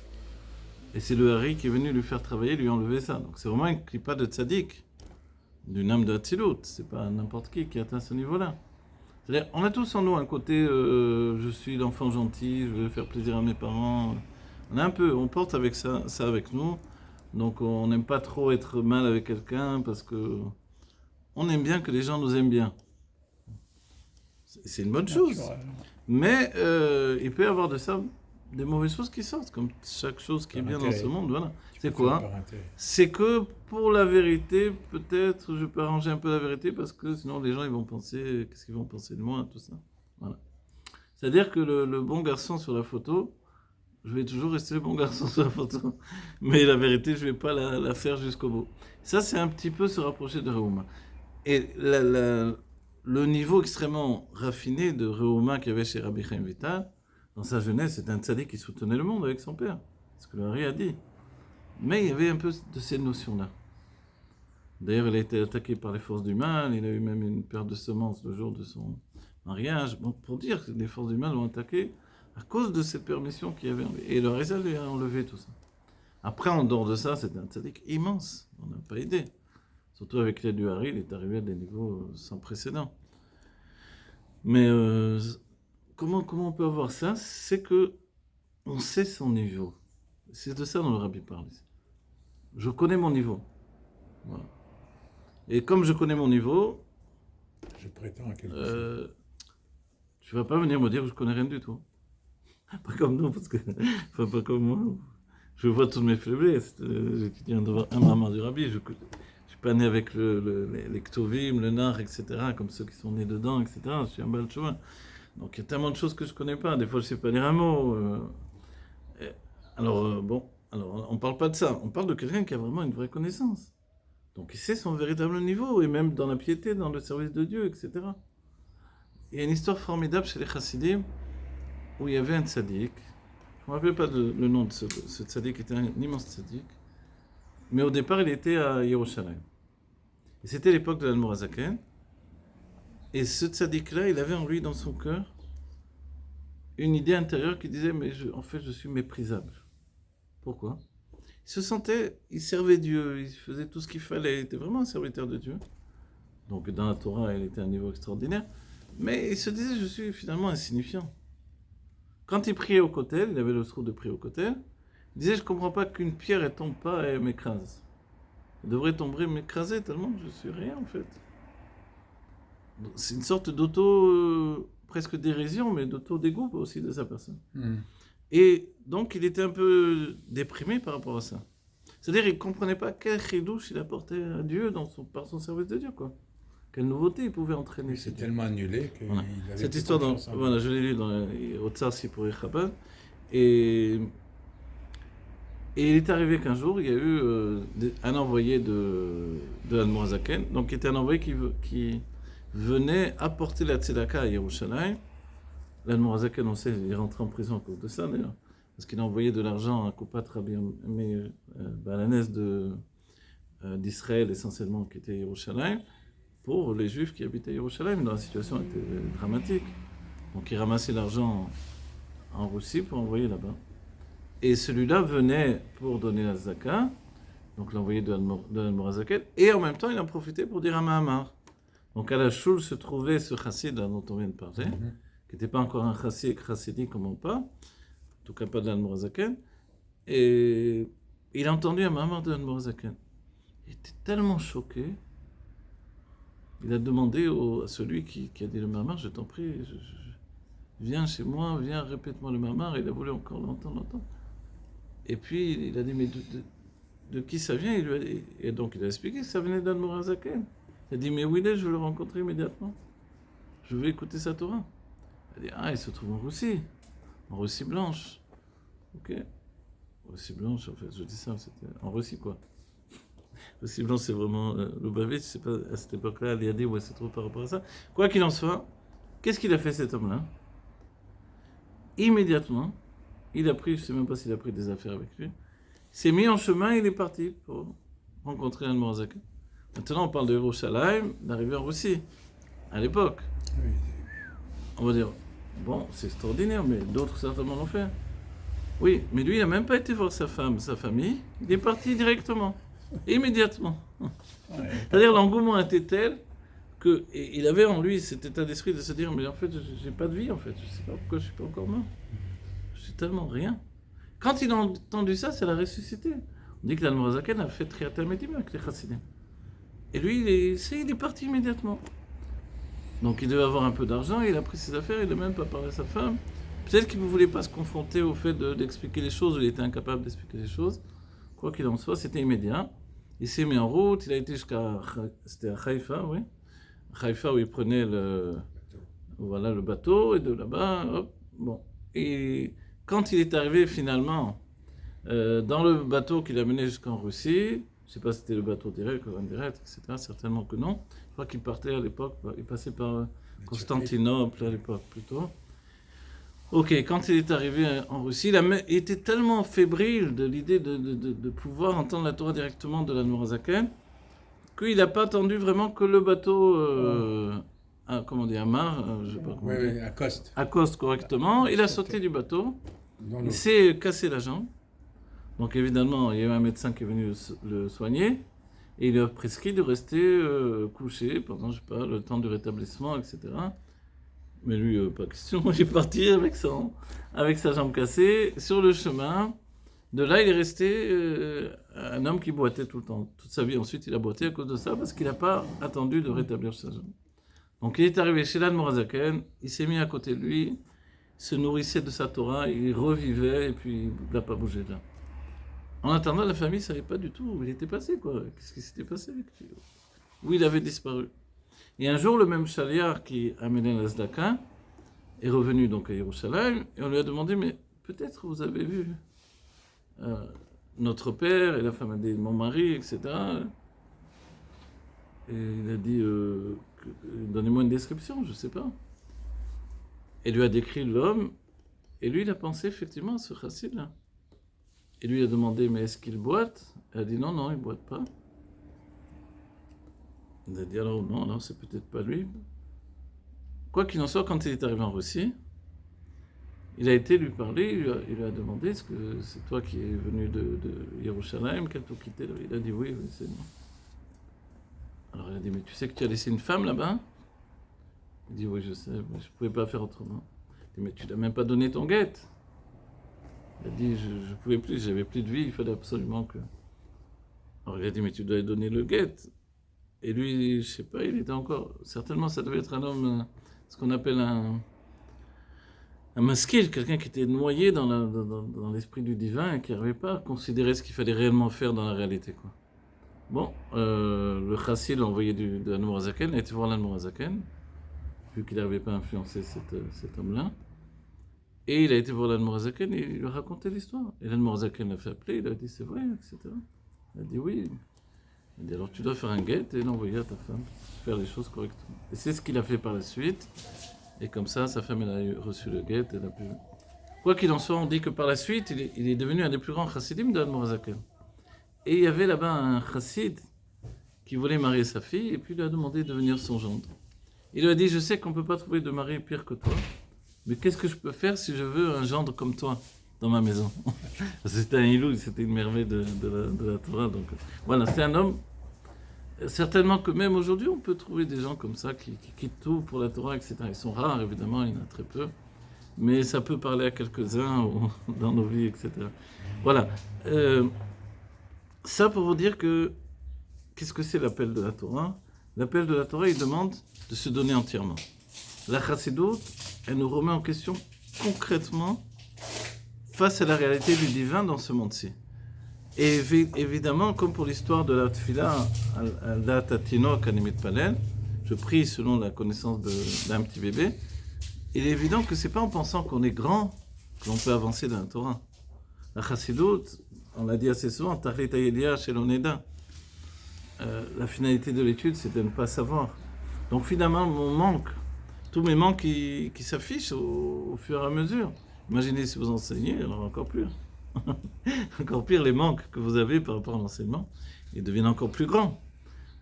Et c'est le Hari qui est venu lui faire travailler, lui enlever ça. Donc c'est vraiment une clipa de tzaddik, d'une âme de Hatzilut. C'est pas n'importe qui atteint ce niveau-là. C'est-à-dire, on a tous en nous un côté je suis l'enfant gentil, je veux faire plaisir à mes parents. On a un peu, on porte avec ça avec nous. Donc on n'aime pas trop être mal avec quelqu'un parce que on aime bien que les gens nous aiment bien. C'est une bonne chose. naturel. Mais il peut y avoir de ça des mauvaises choses qui sortent, comme chaque chose qui est Par bien dans intérêt. ce monde. Voilà. Tu C'est peux quoi? faire par intérêt. C'est que pour la vérité, peut-être je peux arranger un peu la vérité parce que sinon les gens ils vont penser, qu'est-ce qu'ils vont penser de moi, tout ça. Voilà. C'est-à-dire que le bon garçon sur la photo, je vais toujours rester le bon garçon sur la photo. Mais la vérité, je vais pas la faire jusqu'au bout. Ça, c'est un petit peu se rapprocher de Rehouma. Et le niveau extrêmement raffiné de Rehouma qu'il y avait chez Rabbi Chaim Vital, dans sa jeunesse, c'était un tzaddik qui soutenait le monde avec son père. C'est ce que le Hari a dit. Mais il y avait un peu de ces notions-là. D'ailleurs, il a été attaqué par les forces du mal, il a eu même une perte de semences le jour de son mariage. Bon, pour dire que les forces du mal l'ont attaqué à cause de cette permission qu'il y avait en lui. Et le Reza lui a enlevé tout ça. Après, en dehors de ça, c'était un tzaddik immense. On n'a pas aidé. Surtout avec l'aide du Hari, il est arrivé à des niveaux sans précédent. Mais comment on peut avoir ça? C'est que on sait son niveau. C'est de ça dont le Rabbi parle. Je connais mon niveau. Voilà. Et comme je connais mon niveau, Je prétends à quelque chose. tu vas pas venir me dire que je connais rien du tout. Pas comme nous, parce que, enfin, pas comme moi. Je vois toutes mes faiblesses. J'étudie un maman du Rabbi. Je suis pas né avec les Ktovim, le Nar, etc., comme ceux qui sont nés dedans, etc. Je suis un bal chouin. Donc il y a tellement de choses que je connais pas. Des fois, je sais pas lire un mot. Alors, on parle pas de ça. On parle de quelqu'un qui a vraiment une vraie connaissance. Donc il sait son véritable niveau, et même dans la piété, dans le service de Dieu, etc. Il y a une histoire formidable chez les Chassidim, où il y avait un tzaddik. Je ne me rappelle pas le nom de ce tzaddik, qui était un immense tzaddik. Mais au départ, il était à Yerushalayim. Et c'était l'époque de l'Admorazaken. Et ce tzaddik-là, il avait en lui, dans son cœur, une idée intérieure qui disait, mais en fait, je suis méprisable. Pourquoi? Il se sentait, il servait Dieu, il faisait tout ce qu'il fallait, il était vraiment un serviteur de Dieu. Donc dans la Torah, il était à un niveau extraordinaire. Mais il se disait, je suis finalement insignifiant. Quand il priait au kotel, il avait le trou de prier au kotel, il disait, je ne comprends pas qu'une pierre ne tombe pas et m'écrase. Elle devrait tomber m'écraser tellement que je suis rien en fait. C'est une sorte presque dérision, mais d'auto-dégoût aussi de sa personne. Et donc, il était un peu déprimé par rapport à ça. C'est-à-dire, il ne comprenait pas quel chidouche il apportait à Dieu par son service de Dieu, quoi. Quelle nouveauté il pouvait entraîner. C'est tellement annulé qu'il voilà. avait Cette plus histoire, confiance en lui. voilà, je l'ai lu au Tsar Sipurei Chabad. Et il est arrivé qu'un jour, il y a eu un envoyé de l'Admorazaken, donc qui était un envoyé qui venait apporter la tzedaka à Yerushalayim. L'Admorazaken, on sait, il est rentré en prison à cause de ça d'ailleurs, parce qu'il a envoyé de l'argent à Koupat Rabbi Balanès d'Israël, essentiellement, qui était à Yerushalayim, pour les Juifs qui habitaient à Yerushalayim, dont la situation était dramatique. Donc il ramassait l'argent en Russie pour envoyer là-bas. Et celui-là venait pour donner la zaka, donc l'envoyé de l'Admorazaken, et en même temps il en profitait pour dire un Mahamar. Donc à la choule se trouvait ce chassid dont on vient de parler, qui n'était pas encore un chassidi comme on parle, en tout cas pas de l'Admorazaken, et il a entendu un Mahamar de l'Admorazaken. Il était tellement choqué, il a demandé à celui qui a dit le Mahamar, je t'en prie, viens chez moi, viens, répète-moi le Mahamar, il a voulu encore l'entendre. Et puis il a dit, mais de qui ça vient. Et donc, il a expliqué que ça venait d'Admor Azaken. Il a dit, mais où il est? Je veux le rencontrer immédiatement. Je veux écouter sa Torah. Il a dit, il se trouve en Russie blanche. Ok. Russie blanche, en fait, je dis ça, c'était en Russie, quoi. Russie blanche, c'est vraiment Lubavitch, je sais pas, à cette époque-là, il a dit où elle se trouve par rapport à ça. Quoi qu'il en soit, qu'est-ce qu'il a fait, cet homme-là? Immédiatement, il a pris, je ne sais même pas s'il a pris des affaires avec lui, il s'est mis en chemin et il est parti pour rencontrer un Morazaka. Maintenant, on parle de Yerushalayim, d'arriver en Russie, à l'époque. Oui. On va dire, bon, c'est extraordinaire, mais d'autres certainement l'ont fait. Oui, mais lui, il n'a même pas été voir sa femme, sa famille, il est parti directement, immédiatement. C'est-à-dire, l'engouement était tel qu'il avait en lui cet état d'esprit de se dire, mais en fait, j'ai pas de vie, en fait, je sais pas pourquoi je suis pas encore mort. Je suis tellement rien. Quand il a entendu ça, ça l'a ressuscité. On dit que l'Admorazaken a fait Triatam Edim avec les Chassidim. Et lui, il est parti immédiatement. Donc il devait avoir un peu d'argent, il a pris ses affaires, il n'a même pas parlé à sa femme. Peut-être qu'il ne voulait pas se confronter au fait d'expliquer les choses, ou il était incapable d'expliquer les choses. Quoi qu'il en soit, c'était immédiat. Il s'est mis en route, il a été c'était à Haïfa, oui. Haïfa où il prenait le bateau, et de là-bas, hop, bon. Et quand il est arrivé finalement dans le bateau qui l'a mené jusqu'en Russie, je ne sais pas si c'était le bateau direct ou indirect, etc., certainement que non. Je crois qu'il partait à l'époque, il passait par Constantinople à l'époque plutôt. Ok, quand il est arrivé en Russie, il était tellement fébrile de l'idée de pouvoir entendre la Torah directement de l'Admorazaken qu'il n'a pas attendu vraiment que le bateau, amarre, je sais pas comment dire, accoste correctement. Il a sauté du bateau, il s'est cassé la jambe. Donc évidemment, il y a eu un médecin qui est venu le soigner et il lui a prescrit de rester couché pendant, je sais pas, le temps du rétablissement, etc. Mais lui, pas question, il est parti avec sa jambe cassée sur le chemin. De là, il est resté un homme qui boitait tout le temps. Toute sa vie, ensuite, il a boité à cause de ça parce qu'il n'a pas attendu de rétablir sa jambe. Donc il est arrivé chez l'Admorazaken, il s'est mis à côté de lui, se nourrissait de sa Torah, il revivait et puis il n'a pas bougé de là. En attendant, la famille ne savait pas du tout où il était passé, quoi. Qu'est-ce qui s'était passé avec lui? Où il avait disparu. Et un jour, le même Shaliar qui a mené la Zdaka est revenu donc à Yerushalayim et on lui a demandé, mais peut-être vous avez vu notre père, et la femme a dit mon mari, etc. Et il a dit, donnez-moi une description, je ne sais pas. Et lui a décrit l'homme, et lui il a pensé effectivement à ce chassid-là. Et lui a demandé, mais est-ce qu'il boite? Elle a dit, non, il ne boite pas. Il a dit, alors non, c'est peut-être pas lui. Quoi qu'il en soit, quand il est arrivé en Russie, il a été lui parler, il lui a demandé, est-ce que c'est toi qui es venu de Yerushalayim, qui a tout quitté? Il a dit, oui, c'est moi. Alors il a dit, mais tu sais que tu as laissé une femme là-bas? Il dit, oui, je sais, mais je ne pouvais pas faire autrement. Il dit, mais tu ne l'as même pas donné ton guette. Il a dit, je ne pouvais plus, j'avais plus de vie, il fallait absolument que... Alors il a dit, mais tu dois lui donner le guette. Et lui, je ne sais pas, il était encore... Certainement, ça devait être un homme, ce qu'on appelle un maskil, quelqu'un qui était noyé dans l'esprit du divin et qui n'arrivait pas à considérer ce qu'il fallait réellement faire dans la réalité, quoi. Bon, le chassid l'a envoyé de l'Admorazaken, il a été voir l'Admorazaken, vu qu'il n'arrivait pas à influencer cet homme-là. Et il a été voir l'Admorazaken et il lui a raconté l'histoire. Et l'Admorazaken l'a fait appeler, il a dit c'est vrai, etc. Il a dit oui. Il a dit alors tu dois faire un guet et l'envoyer à ta femme, faire les choses correctement. Et c'est ce qu'il a fait par la suite. Et comme ça, sa femme elle a reçu le guet, elle a pu... Quoi qu'il en soit, on dit que par la suite, il est devenu un des plus grands chassidim de l'Admorazaken. Et il y avait là-bas un chassid qui voulait marier sa fille et puis il lui a demandé de devenir son gendre. Il lui a dit, je sais qu'on ne peut pas trouver de mari pire que toi, mais qu'est-ce que je peux faire si je veux un gendre comme toi dans ma maison? C'était un ilou, c'était une merveille de la Torah. Donc, voilà, c'est un homme. Certainement que même aujourd'hui, on peut trouver des gens comme ça qui quittent tout pour la Torah, etc. Ils sont rares, évidemment, il y en a très peu. Mais ça peut parler à quelques-uns dans nos vies, etc. Voilà. Ça pour vous dire que, qu'est-ce que c'est l'appel de la Torah? L'appel de la Torah, il demande de se donner entièrement. La chassidoute, elle nous remet en question concrètement face à la réalité du divin dans ce monde-ci. Et évidemment, comme pour l'histoire de la tfila, al-dat atinok animit palel, je prie selon la connaissance d'un petit bébé, il est évident que c'est pas en pensant qu'on est grand que l'on peut avancer dans la Torah. La chassidout, on l'a dit assez souvent, Tachlit Hayedia chez l'Oneda. La finalité de l'étude, c'est de ne pas savoir. Donc finalement, mon manque, tous mes manques qui s'affichent au fur et à mesure. Imaginez si vous enseignez, alors encore plus. Encore pire, les manques que vous avez par rapport à l'enseignement, ils deviennent encore plus grands.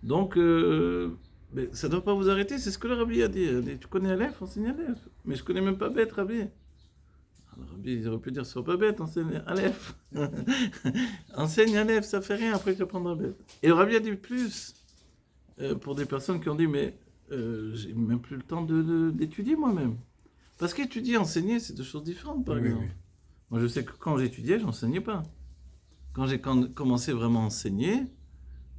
Donc, mais ça ne doit pas vous arrêter, c'est ce que le Rabbi a dit. Il a dit, tu connais Aleph, enseigne Aleph. Mais je ne connais même pas Beth, Rabbi. Le Rabbi, il aurait pu dire, sois pas bête, enseigne Aleph. Enseigne Aleph, ça fait rien, après tu apprendras Beth. Et le Rabbi a dit plus, pour des personnes qui ont dit, mais j'ai même plus le temps d'étudier moi-même. Parce qu'étudier, enseigner, c'est deux choses différentes, par exemple. Oui. Moi, je sais que quand j'étudiais, je n'enseignais pas. Quand j'ai commencé vraiment à enseigner,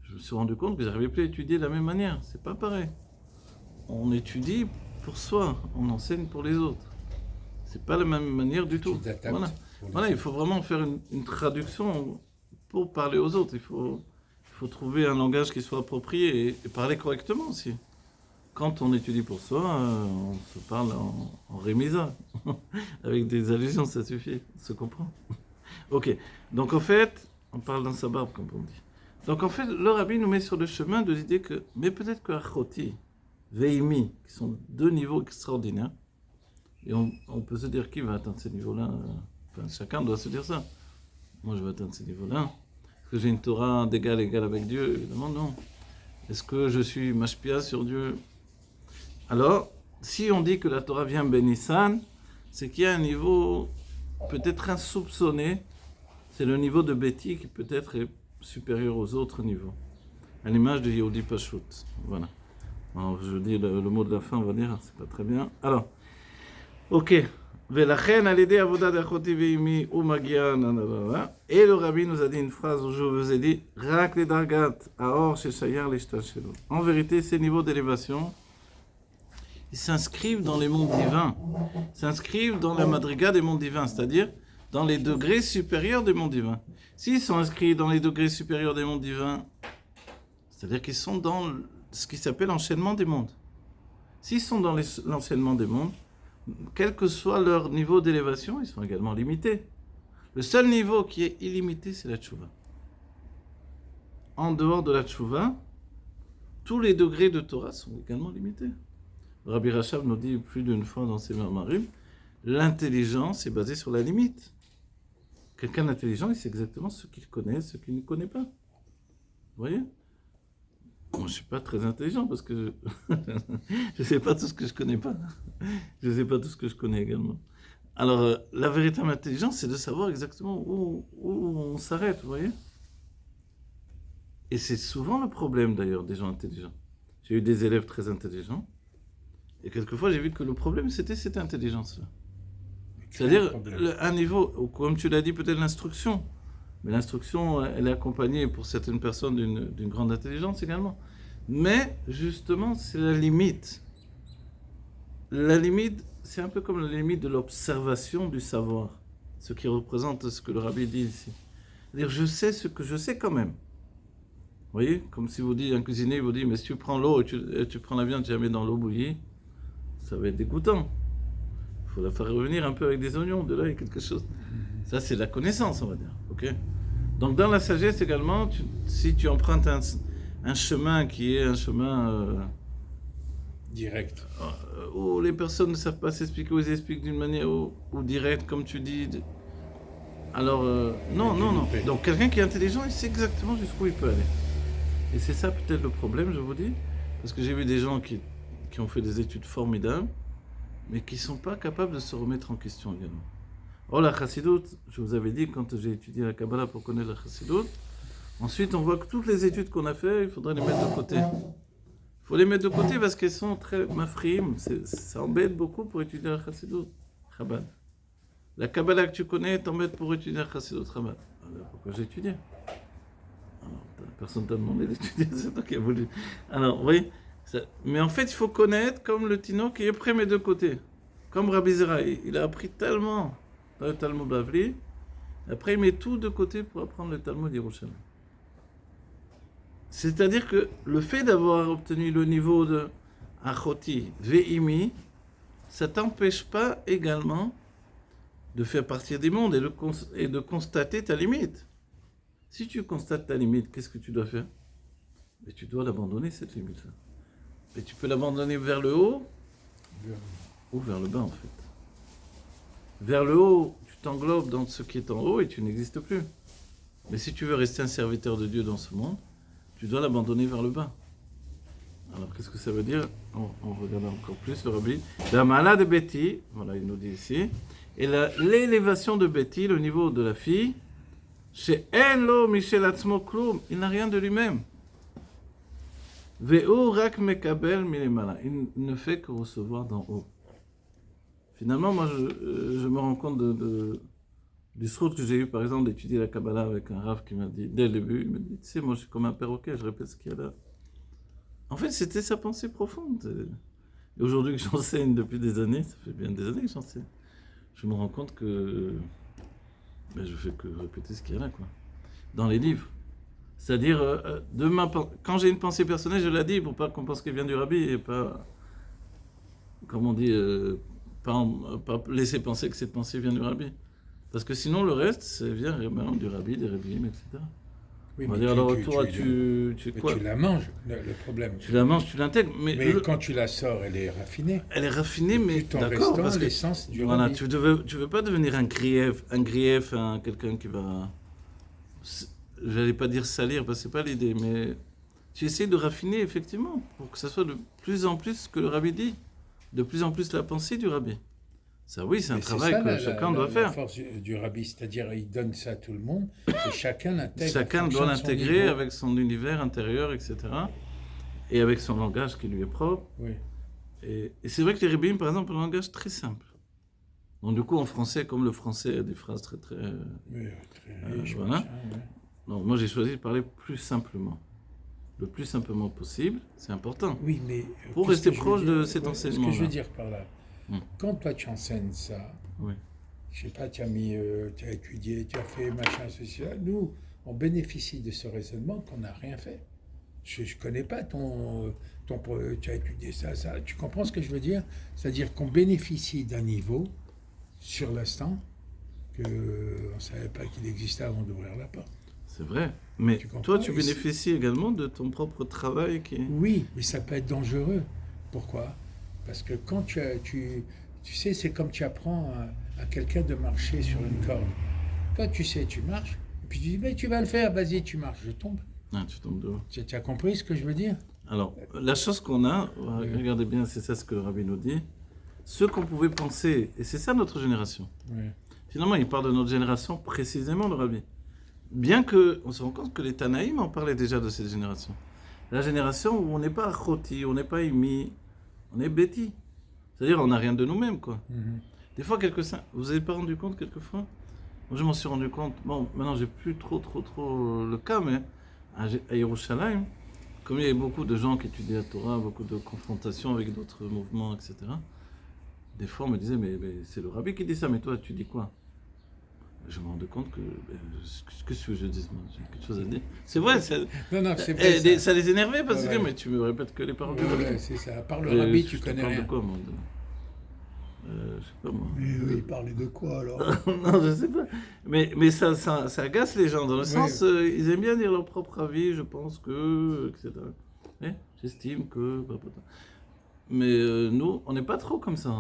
je me suis rendu compte que je n'arrivais plus à étudier de la même manière. C'est pas pareil. On étudie pour soi, on enseigne pour les autres. C'est pas la même manière du tout. Voilà, il faut vraiment faire une traduction pour parler aux autres. Il faut trouver un langage qui soit approprié et parler correctement aussi. Quand on étudie pour soi, on se parle en rémisa. Avec des allusions, ça suffit, on se comprend. Ok, donc en fait, on parle dans sa barbe, comme on dit. Donc en fait, le Rabbi nous met sur le chemin de l'idée que, mais peut-être que Achoti, Veimi, qui sont deux niveaux extraordinaires, et on peut se dire qui va atteindre ces niveaux-là, enfin chacun doit se dire ça. Moi je vais atteindre ces niveaux-là. Est-ce que j'ai une Torah d'égal avec Dieu? Évidemment non. Est-ce que je suis mashpia sur Dieu? Alors, si on dit que la Torah vient Ben Nissan, c'est qu'il y a un niveau peut-être insoupçonné, c'est le niveau de Betty qui peut-être est supérieur aux autres niveaux. À l'image de Yehudi Pashut. Voilà. Alors, je dis le mot de la fin, on va dire, c'est pas très bien. Alors, ok. Velachen alidei avodat achoti veimi umagia nanana. Et le Rabbi nous a dit une phrase où je vous ai dit Rak le dargat aor sheshayar l'ishtashelu. En vérité, ces niveaux d'élévation, ils s'inscrivent dans les mondes divins, s'inscrivent dans la madriga des mondes divins, c'est-à-dire dans les degrés supérieurs des mondes divins. S'ils sont inscrits dans les degrés supérieurs des mondes divins, c'est-à-dire qu'ils sont dans ce qui s'appelle l'enchaînement des mondes. S'ils sont dans l'enchaînement des mondes, quel que soit leur niveau d'élévation, ils sont également limités. Le seul niveau qui est illimité, c'est la tchouva. En dehors de la tchouva, tous les degrés de Torah sont également limités. Rabbi Rachab nous dit plus d'une fois dans ses Marmarim, l'intelligence est basée sur la limite. Quelqu'un d'intelligent, il sait exactement ce qu'il connaît, ce qu'il ne connaît pas. Vous voyez? Moi, je ne suis pas très intelligent parce que je ne sais pas tout ce que je ne connais pas. Je ne sais pas tout ce que je connais également. Alors, la véritable intelligence, c'est de savoir exactement où on s'arrête, vous voyez? Et c'est souvent le problème d'ailleurs des gens intelligents. J'ai eu des élèves très intelligents. Et quelquefois, j'ai vu que le problème, c'était cette intelligence-là. C'est-à-dire, un niveau, comme tu l'as dit, peut-être l'instruction. Mais l'instruction, elle est accompagnée pour certaines personnes d'une grande intelligence également. Mais, justement, c'est la limite. La limite, c'est un peu comme la limite de l'observation du savoir. Ce qui représente ce que le Rabbi dit ici. C'est-à-dire, je sais ce que je sais quand même. Vous voyez? Comme si vous dites, un cuisinier vous dit, mais si tu prends l'eau et tu prends la viande, tu la mets dans l'eau bouillie, ça va être dégoûtant. Il faut la faire revenir un peu avec des oignons, de là, et quelque chose. Ça, c'est la connaissance, on va dire. Ok? Donc, dans la sagesse également, si tu empruntes un chemin qui est un chemin direct, où les personnes ne savent pas s'expliquer, ou ils expliquent d'une manière ou directe, comme tu dis. Alors, non. Donc, quelqu'un qui est intelligent, il sait exactement jusqu'où il peut aller. Et c'est ça peut-être le problème, je vous dis, parce que j'ai vu des gens qui ont fait des études formidables, mais qui ne sont pas capables de se remettre en question également. Oh, la chassidoute, je vous avais dit quand j'ai étudié la Kabbalah pour connaître la chassidoute, ensuite on voit que toutes les études qu'on a faites, il faudrait les mettre de côté. Il faut les mettre de côté parce qu'elles sont très mafrim, ça embête beaucoup pour étudier la chassidoute, Chabad. La Kabbalah que tu connais t'embête pour étudier la chassidoute, Chabad. Alors pourquoi j'ai étudié? Alors, personne ne t'a demandé d'étudier, c'est toi qui as voulu. Alors, vous voyez, mais en fait, il faut connaître comme le Tino qui est prêt mais de côté. Comme Rabbi Zera, il a appris tellement dans le Talmud Bavli Après, il met tout de côté pour apprendre le Talmud Yerushalmi. C'est-à-dire que le fait d'avoir obtenu le niveau de Achoti, Ve'imi, ça t'empêche pas également de faire partie des mondes et de constater ta limite. Si tu constates ta limite, qu'est-ce que tu dois faire? Et tu dois l'abandonner, cette limite-là. Et tu peux l'abandonner vers le haut ou vers le bas, en fait. Vers le haut, tu t'englobes dans ce qui est en haut et tu n'existes plus. Mais si tu veux rester un serviteur de Dieu dans ce monde, tu dois l'abandonner vers le bas. Alors, qu'est-ce que ça veut dire? On regarde encore plus le rabbi. La malade de Betty, voilà, il nous dit ici, et l'élévation de Betty, le niveau de la fille, chez Enlo Michel Atzmo Kloum, il n'a rien de lui-même. Ve'u rak mekabel milemala, il ne fait que recevoir d'en haut. Finalement, moi, je me rends compte du srout que j'ai eu, par exemple, d'étudier la Kabbalah avec un rav qui m'a dit, dès le début, il m'a dit, tu sais, moi, je suis comme un perroquet, je répète ce qu'il y a là. En fait, c'était sa pensée profonde. Et aujourd'hui que j'enseigne depuis des années, ça fait bien des années que j'enseigne, je me rends compte que je fais que répéter ce qu'il y a là, quoi. Dans les livres. C'est-à-dire, quand j'ai une pensée personnelle, je la dis pour pas qu'on pense qu'elle vient du rabbi et pas, comme on dit, pas laisser penser que cette pensée vient du rabbi. Parce que sinon, le reste, ça vient vraiment du rabbi, des rabbis, etc. Oui, On va mais dire, alors toi, tu quoi? la manges, le problème. Tu la manges, tu l'intègres. Mais quand tu la sors, elle est raffinée. Elle est raffinée, mais tout en d'accord, restant parce que l'essence du voilà, rabbi. tu veux pas devenir un grief, quelqu'un qui va, j'allais pas dire salir, parce que c'est pas l'idée, mais tu essaies de raffiner effectivement pour que ça soit de plus en plus ce que le rabbi dit, de plus en plus la pensée du rabbi. Ça, oui, c'est un travail que chacun doit faire. La force du rabbi, c'est-à-dire il donne ça à tout le monde et chacun l'intègre. Chacun doit l'intégrer avec son univers intérieur, etc. Et avec son langage qui lui est propre. Oui. Et c'est vrai que les rabbins, par exemple, ont un langage très simple. Donc du coup, en français, comme le français a des phrases très Oui, très riche, voilà. machin, ouais. Donc moi, j'ai choisi de parler plus simplement. Le plus simplement possible, c'est important. Oui, mais pour rester proche de cet enseignement. Ce que je veux dire par là, Hmm. quand toi tu enseignes ça, Oui. je sais pas, tu as étudié, tu as fait machin, ceci, là. Nous, on bénéficie de ce raisonnement qu'on n'a rien fait. Je connais pas tu as étudié ça. Tu comprends ce que je veux dire? C'est-à-dire qu'on bénéficie d'un niveau sur l'instant qu'on ne savait pas qu'il existait avant d'ouvrir la porte. C'est vrai. Mais toi, tu Et bénéficies également de ton propre travail qui est... Oui, mais ça peut être dangereux. Pourquoi? Parce que quand tu sais, c'est comme tu apprends à quelqu'un de marcher sur une corde. Toi, tu sais, tu marches, et puis tu dis, mais tu vas le faire, vas-y, tu marches, je tombe. Ah, tu tombes dehors. Tu as compris ce que je veux dire? Alors, la chose qu'on a, regardez bien, c'est ça ce que le rabbi nous dit, ce qu'on pouvait penser, et c'est ça notre génération. Oui. Finalement, il parle de notre génération précisément, le rabbi. Bien qu'on se rend compte que les Tanaïm en parlaient déjà de cette génération. La génération où on n'est pas Choti, on n'est pas Imi, on est Beti. C'est-à-dire on n'a rien de nous-mêmes, quoi. Mm-hmm. Des fois, vous n'avez pas rendu compte quelquefois? Moi, je m'en suis rendu compte. Bon, maintenant, j'ai plus trop le cas, mais à Yerushalayim, comme il y avait beaucoup de gens qui étudiaient la Torah, beaucoup de confrontations avec d'autres mouvements, etc., des fois, on me disait, mais c'est le rabbi qui dit ça, mais toi, tu dis quoi? Je me rendais compte que... Qu'est-ce que je dis? J'ai quelque chose à dire. C'est vrai, Non, c'est vrai. Ça les énervait parce Ouais. que mais tu me répètes que les paroles du rabbi. Ouais, c'est ça. À part le rabbi, tu Je te connais parle rien. de quoi, moi je sais pas, moi. Mais il parlait de quoi alors? Non, je sais pas. Mais ça agace les gens, dans le sens, ils aiment bien dire leur propre avis, je pense que, etc. J'estime que... Mais nous, on n'est pas trop comme ça.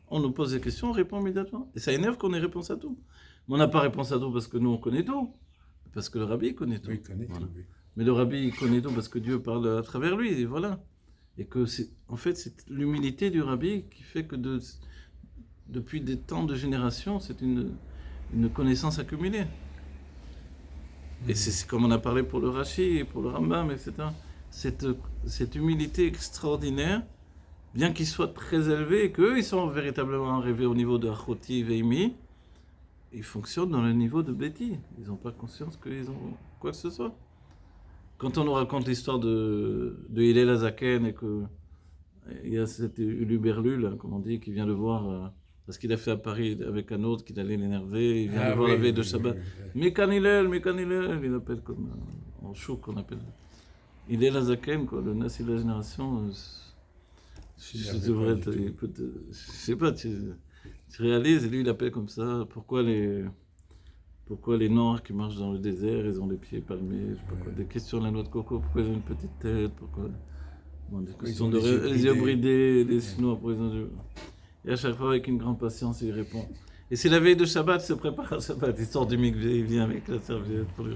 On nous pose des questions, on répond immédiatement. Et ça énerve qu'on ait réponse à tout. Mais on n'a pas réponse à tout parce que nous, on connaît tout. Parce que le rabbi connaît tout. Oui, il connaît Voilà. tout, oui. Mais le rabbi, il connaît tout parce que Dieu parle à travers lui, et voilà. Et que en fait, c'est l'humilité du rabbi qui fait que depuis des temps de génération, c'est une connaissance accumulée. Et c'est comme on a parlé pour le Rashi, et pour le Rambam, etc. Cette humilité extraordinaire, bien qu'ils soient très élevés, et qu'eux, ils sont véritablement arrivés au niveau de Achoti, Veimi, ils fonctionnent dans le niveau de Betty. Ils n'ont pas conscience qu'ils ont quoi que ce soit. Quand on nous raconte l'histoire de Hillel Azaken et qu'il y a cet Uluberlu, là, comme on dit, qui vient le voir Parce qu'il a fait à Paris avec un autre qui allait l'énerver, il vient de voir oui, la veille de oui, Shabbat. oui, oui. Mekanilel, il appelle comme en chouk, on appelle. Il est la Zaken, quoi, le Nassi de la génération. Je devrais je sais pas, tu réalises, et lui il appelle comme ça, pourquoi les Noirs qui marchent dans le désert, ils ont les pieds palmés, je sais pas quoi, des questions de la noix de coco, pourquoi ils ont une petite tête, pourquoi... Bon, des questions de les yeux bridés, les Chinois, pour exemple. Et à chaque fois, avec une grande patience, il répond. Et c'est la veille de Shabbat, il se prépare à Shabbat, il sort du mikvé, il vient avec la serviette pour lui.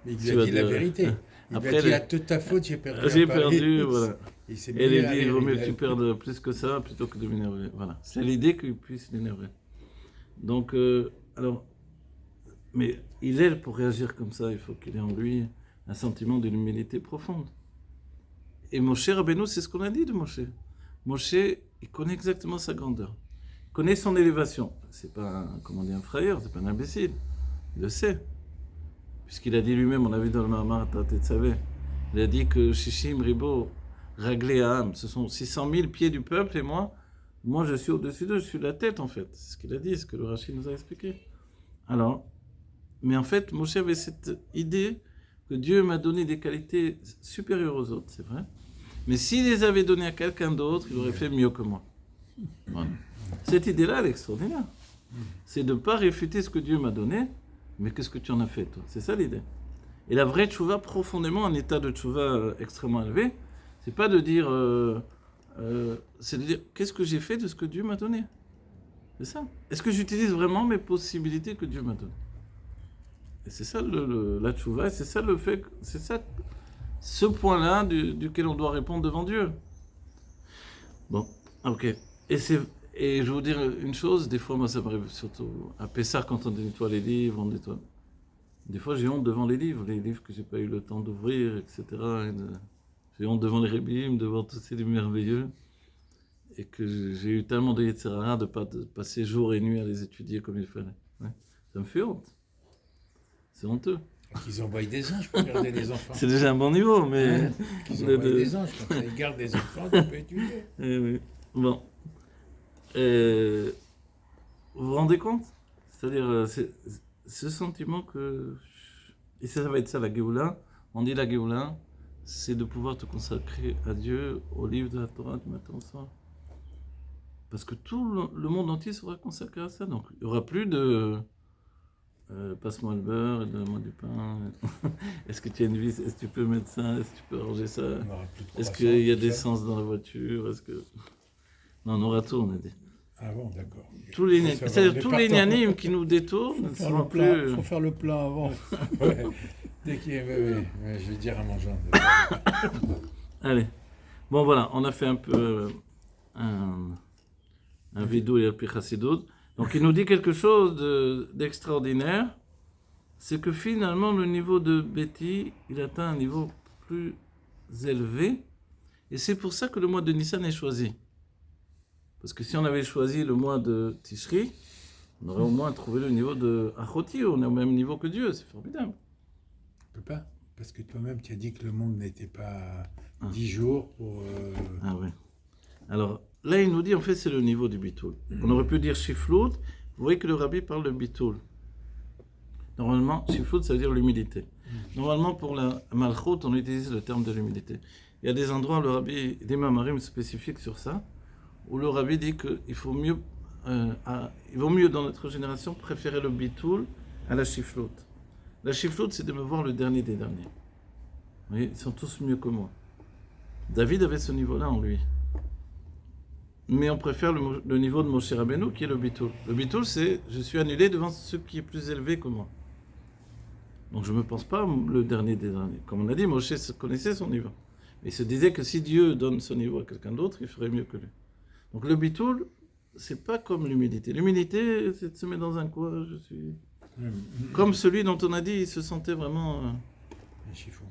Mais il lui a dit la vérité. Il lui a dit, à toute ta faute, j'ai perdu. J'ai perdu, voilà. Et il dit, il vaut mieux que tu perdes plus que ça, plutôt que de m'énerver. Voilà. C'est l'idée qu'il puisse l'énerver. Donc, alors, mais il est, pour réagir comme ça, il faut qu'il ait en lui un sentiment d'une humilité profonde. Et Moshe Rabbeinu, c'est ce qu'on a dit de Moshe. Moshe, il connaît exactement sa grandeur. Il connaît son élévation. C'est pas un frayeur, c'est pas un imbécile. Il le sait. Puisqu'il a dit lui-même, on a vu dans le Mahamar Tetzavé, il a dit que Shishim Ribo, Raglé Aham, ce sont 600 000 pieds du peuple et moi je suis au-dessus d'eux, je suis la tête en fait. C'est ce qu'il a dit, c'est ce que le Rashi nous a expliqué. Alors, mais en fait, Moshe avait cette idée que Dieu m'a donné des qualités supérieures aux autres, c'est vrai. Mais s'il les avait données à quelqu'un d'autre, il aurait fait mieux que moi. Voilà. Cette idée-là, elle est extraordinaire. C'est de ne pas réfuter ce que Dieu m'a donné, mais qu'est-ce que tu en as fait, toi? C'est ça l'idée. Et la vraie tchouva, profondément, un état de tchouva extrêmement élevé, c'est pas de dire... c'est de dire, qu'est-ce que j'ai fait de ce que Dieu m'a donné? C'est ça. Est-ce que j'utilise vraiment mes possibilités que Dieu m'a données? Et c'est ça la tchouva, c'est ça le fait... C'est ça, ce point-là duquel on doit répondre devant Dieu. Bon, ok. Et je vais vous dire une chose, des fois, moi, ça m'arrive surtout à Pessah, quand on nettoie les livres, on nettoie... Des fois, j'ai honte devant les livres que j'ai pas eu le temps d'ouvrir, etc. J'ai honte devant les rébim, devant tous ces livres merveilleux. Et que j'ai eu tellement de Yetzirah de pas passer jour et nuit à les étudier comme il fallait. Ouais. Ça me fait honte. C'est honteux. Qu'ils envoient des anges pour garder les enfants. C'est déjà un bon niveau, mais... Qu'ils envoient des anges, quand ils gardent des enfants, tu peux étudier. Oui. Bon. Vous vous rendez compte? C'est-à-dire, ce sentiment que... Et ça va être ça, la Géoula. On dit la Géoula, c'est de pouvoir te consacrer à Dieu, au livre de la Torah du matin au soir. Parce que tout le monde entier sera consacré à ça. Donc, il n'y aura plus de... passe-moi le beurre et donne-moi du pain. Est-ce que tu as une vis? Est-ce que tu peux mettre ça? Est-ce que tu peux arranger ça? Est-ce qu'il y a des sens dans la voiture? Est-ce que... Non, on aura tout, on a dit. Ah bon, d'accord. C'est-à-dire tous les nianimes qui nous détournent. Il faut faire le plein avant. Ouais. Dès qu'il y a... je vais dire à mon gendre. Allez. Bon, voilà, on a fait un peu un vidéo et un pichassidut. Donc, il nous dit quelque chose d'extraordinaire. C'est que finalement, le niveau de Betty, il atteint un niveau plus élevé. Et c'est pour ça que le mois de Nissan est choisi. Parce que si on avait choisi le mois de Tishri, on aurait au moins trouvé le niveau de Achoti, on est au même niveau que Dieu, c'est formidable. Tu peux pas, parce que toi-même tu as dit que le monde n'était pas 10 jours pour... Ah oui. Alors là il nous dit en fait c'est le niveau du Bitoul. On aurait pu dire Shiflout, vous voyez que le Rabbi parle de Bitoul. Normalement, Shiflout ça veut dire l'humilité. Normalement pour la Malchut on utilise le terme de l'humilité. Il y a des endroits où le Rabbi, des mamarim spécifiques sur ça, où le Rabbi dit qu'il faut mieux, il vaut mieux dans notre génération préférer le bitoul à la shiflout. La shiflout, c'est de me voir le dernier des derniers. Vous voyez, ils sont tous mieux que moi. David avait ce niveau-là en lui. Mais on préfère le niveau de Moshe Rabbeinu qui est le bitoul. Le bitoul, c'est je suis annulé devant ce qui est plus élevé que moi. Donc je ne me pense pas le dernier des derniers. Comme on a dit, Moshe connaissait son niveau. Mais il se disait que si Dieu donne son niveau à quelqu'un d'autre, il ferait mieux que lui. Donc le bitoul, c'est pas comme l'humilité. L'humilité, c'est de se mettre dans un coin, je suis... Comme celui dont on a dit, il se sentait vraiment... Un chiffon.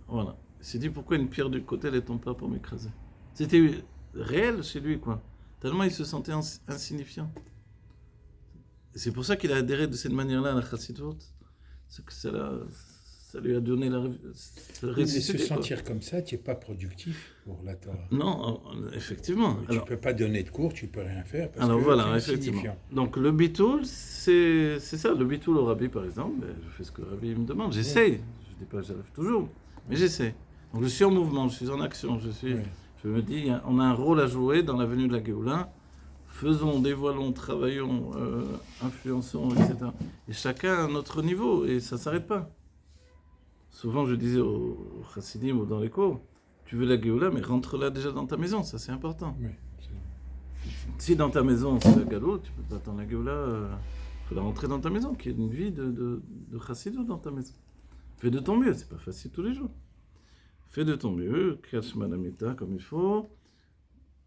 Voilà. Il s'est dit, pourquoi une pierre du côté ne tombe pas pour m'écraser? C'était réel chez lui, quoi. Tellement il se sentait insignifiant. Et c'est pour ça qu'il a adhéré de cette manière-là à la chassidut. C'est que ça Ça lui a donné la Mais ressuscité, se quoi. sentir comme ça, tu n'es pas productif pour la Torah. Non, effectivement. Tu ne peux pas donner de cours, tu ne peux rien faire parce Alors que voilà, tu es effectivement. insignifiant. Donc le bitoul, c'est ça. Le bitoul au rabbi, par exemple, ben, je fais ce que le rabbi me demande. J'essaye. Je ne dis pas que j'arrive toujours, mais j'essaie. Donc je suis en mouvement, je suis en action. Oui. Je me dis, on a un rôle à jouer dans la venue de la Géoula. Faisons, dévoilons, travaillons, influençons, etc. Et chacun à notre niveau, et ça ne s'arrête pas. Souvent, je disais aux chassidim ou dans les cours, tu veux la Géoula, mais rentre là déjà dans ta maison, ça c'est important. Oui, Si dans ta maison c'est la Galo, tu peux pas attendre la Géoula, faut la rentrer dans ta maison, qu'il y ait une vie de chassidou dans ta maison. Fais de ton mieux, c'est pas facile tous les jours. Fais de ton mieux, cache Manamita comme il faut.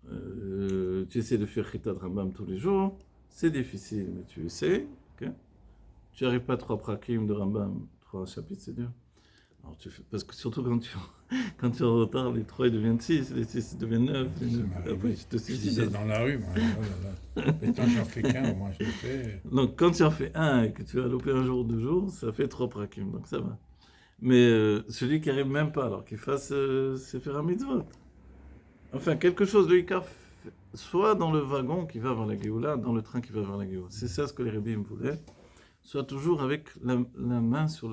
Tu essaies de faire Chitat Rambam tous les jours. C'est difficile, mais tu essaies. Okay? Tu n'arrives pas à 3 prakim de Rambam, 3 chapitres, c'est dur. Alors parce que surtout quand tu es en retard, les 3 ils deviennent 6, les 6 deviennent 9. Après, je te je disais dans la rue, moi. Oh là là. Maintenant, j'en fais qu'un, au moins je le fais. Donc quand tu en fais un et que tu vas louper un jour ou 2 jours, ça fait 3 prakim, donc ça va. Mais celui qui n'arrive même pas, alors qu'il fasse c'est faire un mitzvot. Enfin, quelque chose de Ikar, soit dans le wagon qui va vers la Géoula, dans le train qui va vers la Géoula. C'est ça ce que les rabbis voulaient. Soit toujours avec la main sur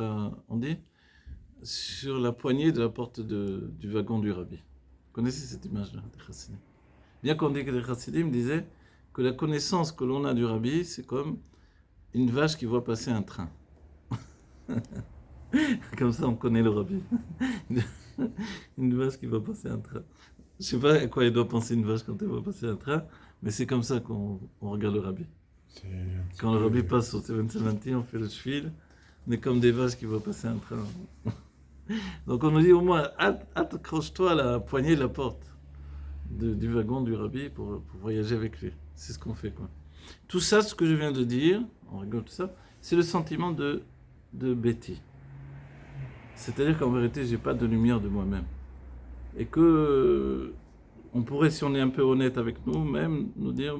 sur la poignée de la porte du wagon du rabbi. Vous connaissez cette image-là, des chassidim. Bien qu'on dit que les chassidim disaient que la connaissance que l'on a du rabbi, c'est comme une vache qui voit passer un train. Comme ça, on connaît le rabbi. Une vache qui va passer un train. Je sais pas à quoi elle doit penser une vache quand elle va passer un train, mais c'est comme ça qu'on regarde le rabbi. Quand le rabbi passe au 770, on fait le shvil, on est comme des vaches qui vont passer un train. Donc on nous dit au moins, accroche-toi à la poignée de la porte du wagon du rabbi pour voyager avec lui. C'est ce qu'on fait, quoi. Tout ça, ce que je viens de dire, on rigole tout ça, c'est le sentiment de Betty. C'est-à-dire qu'en vérité, j'ai pas de lumière de moi-même. Et que on pourrait, si on est un peu honnête avec nous-mêmes, nous dire,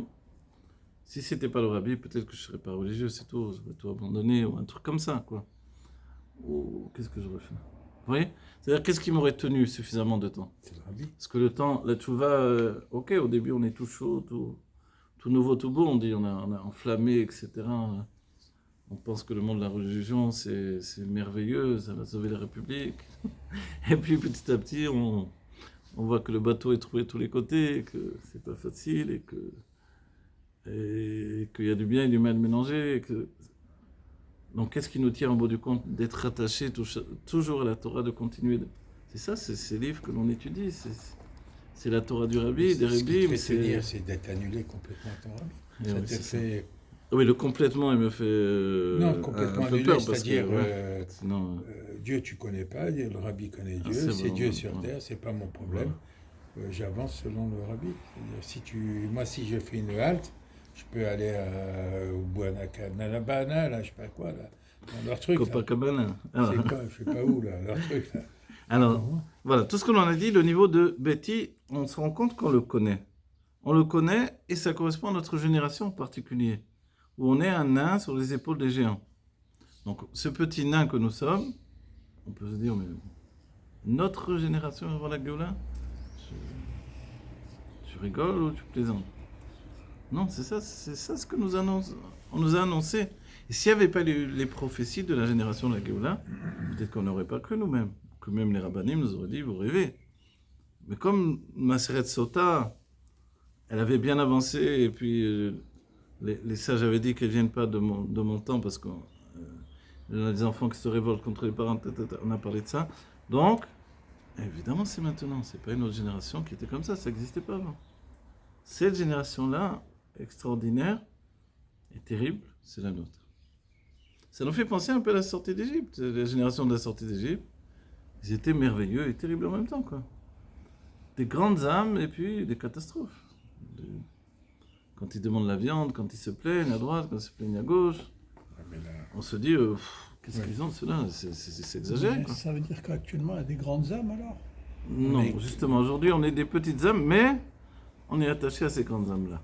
si c'était pas le rabbi, peut-être que je serais pas religieux, c'est tout, j'aurais tout abandonné, ou un truc comme ça, quoi. Ou qu'est-ce que j'aurais fait? Vous voyez? C'est-à-dire, qu'est-ce qui m'aurait tenu suffisamment de temps? C'est le rabbi. Parce que le temps, la tchouva, ok, au début on est tout chaud, tout nouveau, tout beau, on dit, on a enflammé, etc. On pense que le monde de la religion, c'est merveilleux, ça va sauver la République. Et puis petit à petit, on voit que le bateau est troué de tous les côtés, que c'est pas facile, et qu'il y a du bien et du mal mélangé. Donc qu'est-ce qui nous tient au bout du compte d'être attachés toujours à la Torah, de continuer C'est ça, c'est ces livres que l'on étudie, c'est la Torah du rabbi, des Ce qui te rabbis. fait tenir, c'est d'être annulé complètement à ton rabbi. Et Ça oui, te c'est fait... Oui, le complètement, il me fait Non, complètement un peu annulé, peur, parce c'est-à-dire que sinon, Dieu tu connais pas, le rabbi connaît Dieu, c'est c'est bon, Dieu sur voilà. terre, c'est pas mon problème. J'avance selon le rabbi. C'est-à-dire, moi si je fais une halte, je peux aller au Buanacana, là, je sais pas quoi, là, dans leur truc. Là. Copacabana. C'est quoi, je sais pas où, là, leur truc. Là. Alors, voilà, tout ce que l'on a dit, le niveau de Betty, on se rend compte qu'on le connaît. On le connaît et ça correspond à notre génération en particulier, où on est un nain sur les épaules des géants. Donc, ce petit nain que nous sommes, on peut se dire, mais notre génération avant la Géoula, tu rigoles ou tu plaisantes? Non, c'est ça ce que on nous a annoncé. Et s'il n'y avait pas les prophéties de la génération de la Géoula, peut-être qu'on n'aurait pas cru nous-mêmes, que même les rabbanim nous auraient dit, vous rêvez. Mais comme Maseret Sota, elle avait bien avancé, et puis les sages avaient dit qu'elle ne vienne pas de mon temps, parce qu'on a des enfants qui se révoltent contre les parents, on a parlé de ça. Donc, évidemment, c'est maintenant, c'est pas une autre génération qui était comme ça n'existait pas avant. Cette génération-là, extraordinaire et terrible, c'est la nôtre. Ça nous fait penser un peu à la sortie d'Égypte. La génération de la sortie d'Égypte, ils étaient merveilleux et terribles en même temps, quoi. Des grandes âmes et puis des catastrophes. Quand ils demandent la viande, quand ils se plaignent à droite, quand ils se plaignent à gauche, on se dit, qu'est-ce qu'ils ont ceux-là? C'est exagéré, quoi. Ça veut dire qu'actuellement, il y a des grandes âmes alors? Non, justement, aujourd'hui, on est des petites âmes, mais on est attaché à ces grandes âmes-là.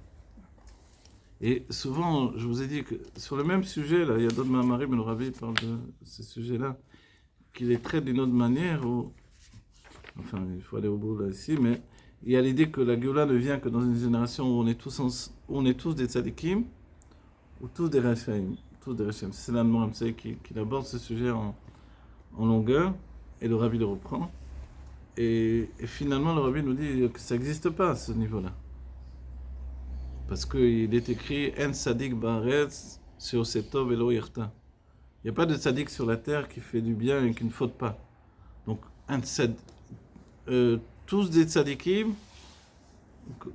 Et souvent, je vous ai dit que sur le même sujet, là, il y a d'autres Mahamari, mais le Rabbi parle de ces sujets-là. les traite d'une autre manière, ou... enfin, il faut aller au bout là ici, mais il y a l'idée que la Géoula ne vient que dans une génération où on est tous des tzadikim, ou tous des Rechaim. C'est l'un de moi qui aborde ce sujet en longueur, et le Rabbi le reprend. Et finalement, le Rabbi nous dit que ça n'existe pas à ce niveau-là. Parce qu'il est écrit En Sadik Baaretz Sheosetov Elo Yerta. Il n'y a pas de tzaddik sur la terre qui fait du bien et qui ne faute pas. Donc, tous des tzaddikim,